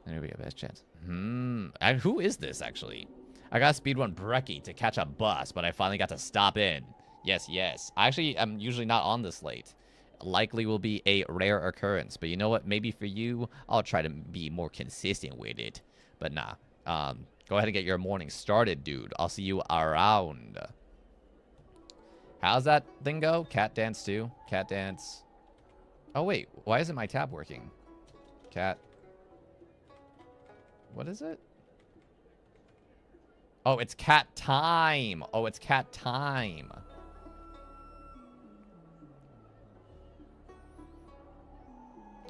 And it would be a best chance. And who is this, actually? I got speedrun Brekkie to catch a bus, but I finally got to stop in. Yes, yes. I'm usually not on this late. Likely will be a rare occurrence. But you know what? Maybe for you, I'll try to be more consistent with it. But nah. Go ahead and get your morning started, dude. I'll see you around. How's that thing go? Cat dance too? Cat dance. Oh, wait. Why isn't my tab working? Cat. What is it? Oh, it's cat time. Oh, it's cat time.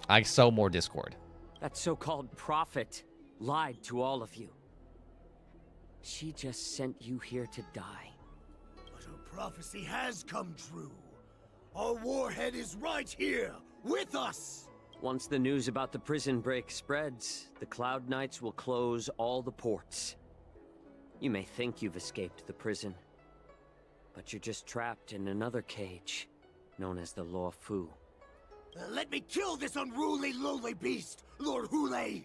I sow more Discord. That so-called prophet lied to all of you. She just sent you here to die. But her prophecy has come true. Our warhead is right here, with us! Once the news about the prison break spreads, the Cloud Knights will close all the ports. You may think you've escaped the prison, but you're just trapped in another cage, known as the Law Fu. Let me kill this unruly, lowly beast, Lord Hule! I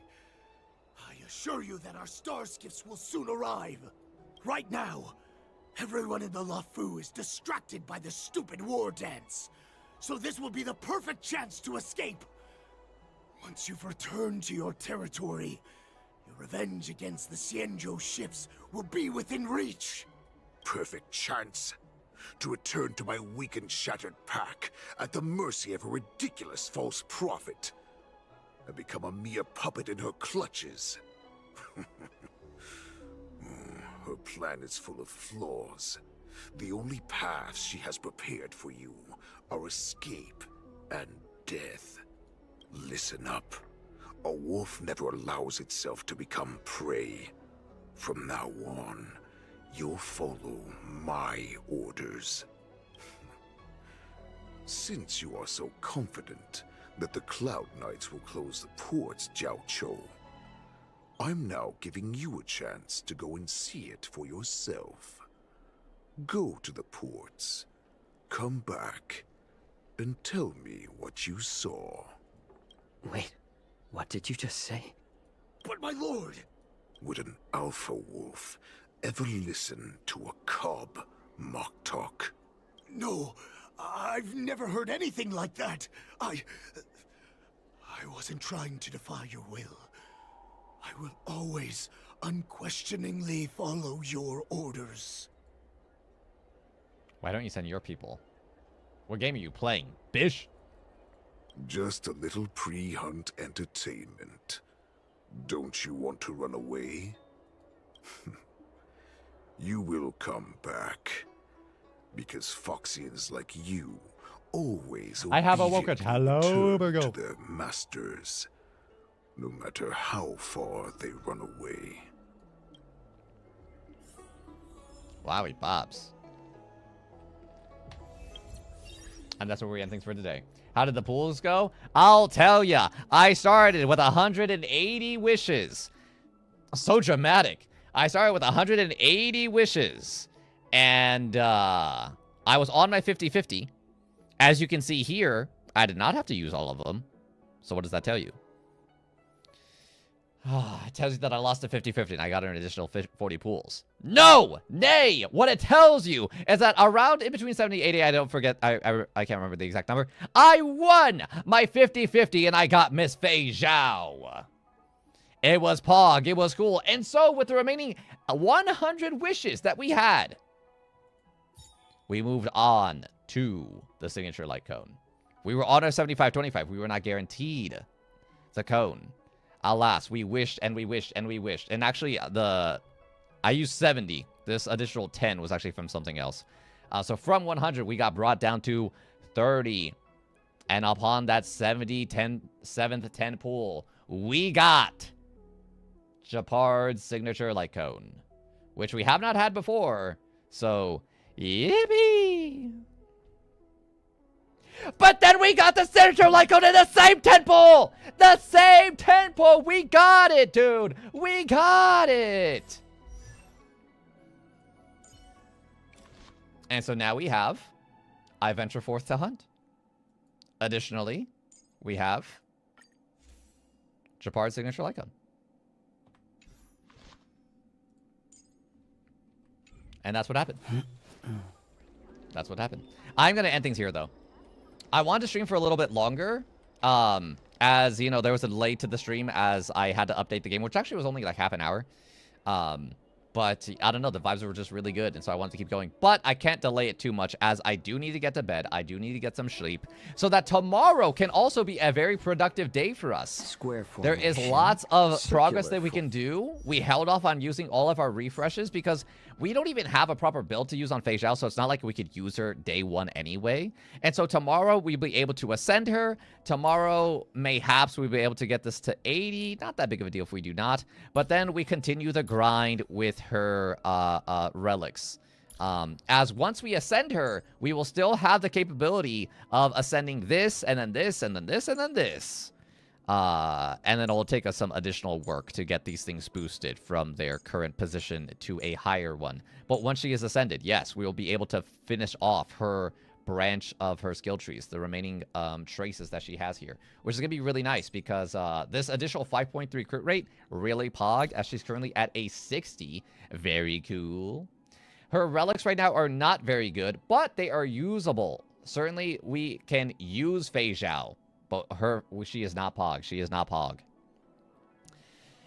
assure you that our star skiffs will soon arrive. Right now, everyone in the La Fu is distracted by the stupid war dance. So this will be the perfect chance to escape. Once you've returned to your territory, your revenge against the Xianzhou ships will be within reach. Perfect chance to return to my weak and shattered pack at the mercy of a ridiculous false prophet and become a mere puppet in her clutches. Her plan is full of flaws. The only paths she has prepared for you are escape and death. Listen up. A wolf never allows itself to become prey. From now on, you'll follow my orders. Since you are so confident that the Cloud Knights will close the ports, Jiaoqiu, I'm now giving you a chance to go and see it for yourself. Go to the ports, come back, and tell me what you saw. Wait, what did you just say? But my lord! Would an alpha wolf ever listen to a cub, Moktok? No, I've never heard anything like that. I wasn't trying to defy your will. I will always, unquestioningly follow your orders. Why don't you send your people? What game are you playing, bish? Just a little pre-hunt entertainment. Don't you want to run away? You will come back. Because Foxians like you always I have awoken. Hello, to their masters, no matter how far they run away. Wowie Bobs. And that's where we end things for today. How did the pools go? I'll tell ya. I started with 180 wishes. So dramatic. I started with 180 wishes. And I was on my 50-50. As you can see here, I did not have to use all of them. So what does that tell you? It tells you that I lost a 50-50 and I got an additional 40 pools. No! Nay! What it tells you is that around in between 70 and 80, I don't forget, I can't remember the exact number, I won my 50-50 and I got Miss Fei Zhao. It was Pog, it was cool. And so with the remaining 100 wishes that we had, we moved on to the signature light cone. We were on our 75-25. We were not guaranteed the cone. Alas, we wished and we wished and we wished. And actually, I used 70. This additional 10 was actually from something else. So from 100, we got brought down to 30. And upon that 7th 10 pool, we got Japard's signature light cone, which we have not had before. So, yippee! But then we got the signature light cone in the same 10 pool! The same 10 pool! We got it, dude! We got it! And so now we have I venture forth to hunt. Additionally, we have Japard's signature light cone. And that's what happened. That's what happened. I'm going to end things here, though. I wanted to stream for a little bit longer. As, you know, there was a delay to the stream as I had to update the game, which actually was only like half an hour. But I don't know, the vibes were just really good, and so I wanted to keep going. But I can't delay it too much, as I do need to get to bed. I do need to get some sleep, so that tomorrow can also be a very productive day for us. Square There is lots of progress that we can do. We held off on using all of our refreshes because we don't even have a proper build to use on Fei Zhao, so it's not like we could use her day one anyway. And so tomorrow we'll be able to ascend her. Tomorrow, mayhaps we'll be able to get this to 80. Not that big of a deal if we do not. But then we continue the grind with her relics. As once we ascend her, we will still have the capability of ascending this, and then this, and then this, and then this. And then it'll take us some additional work to get these things boosted from their current position to a higher one. But once she is ascended, yes, we will be able to finish off her branch of her skill trees, the remaining traces that she has here, which is going to be really nice because this additional 5.3 crit rate really pog, as she's currently at a 60. Very cool. Her relics right now are not very good, but they are usable. Certainly, we can use Fei Zhao. But she is not Pog. She is not Pog.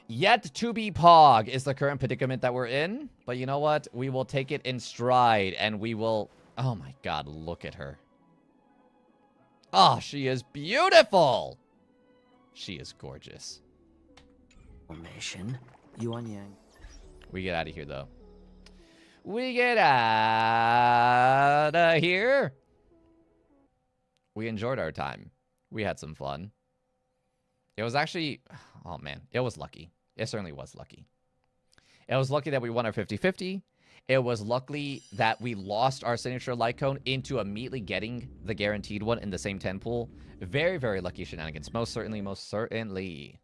Yet to be Pog is the current predicament that we're in. But you know what? We will take it in stride and we will... Oh my god, look at her. Oh, she is beautiful. She is gorgeous. Formation. Yuan Yang. We get out of here, though. We get out of here. We enjoyed our time. We had some fun. It was actually... Oh, man. It was lucky. It certainly was lucky. It was lucky that we won our 50-50. It was lucky that we lost our signature light cone into immediately getting the guaranteed one in the same 10 pool. Very, very lucky shenanigans. Most certainly, most certainly.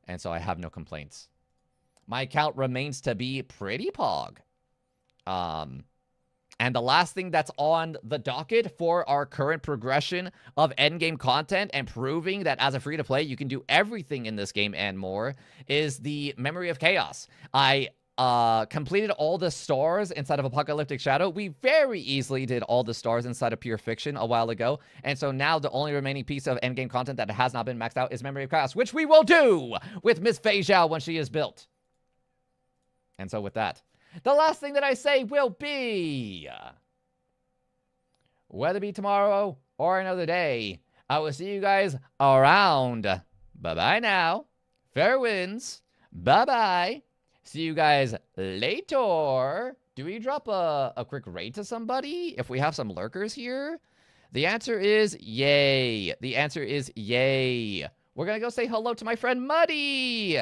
And so I have no complaints. My account remains to be pretty pog. And the last thing that's on the docket for our current progression of endgame content and proving that as a free-to-play you can do everything in this game and more is the Memory of Chaos. I completed all the stars inside of Apocalyptic Shadow. We very easily did all the stars inside of Pure Fiction a while ago. And so now the only remaining piece of endgame content that has not been maxed out is Memory of Chaos, which we will do with Miss Fei Zhao when she is built. And so with that, the last thing that I say will be, whether it be tomorrow or another day, I will see you guys around. Bye-bye now. Fair winds. Bye-bye. See you guys later. Do we drop a quick raid to somebody if we have some lurkers here? The answer is yay. The answer is yay. We're going to go say hello to my friend Muddy.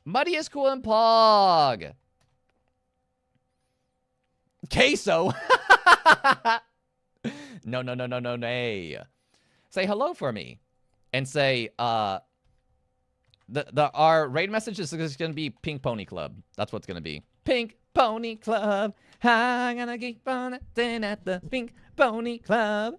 Muddy is cool and pog. Queso. No. Say hello for me. And say, our raid message is going to be Pink Pony Club. That's what's going to be. Pink Pony Club. I'm going to keep on acting at the Pink Pony Club.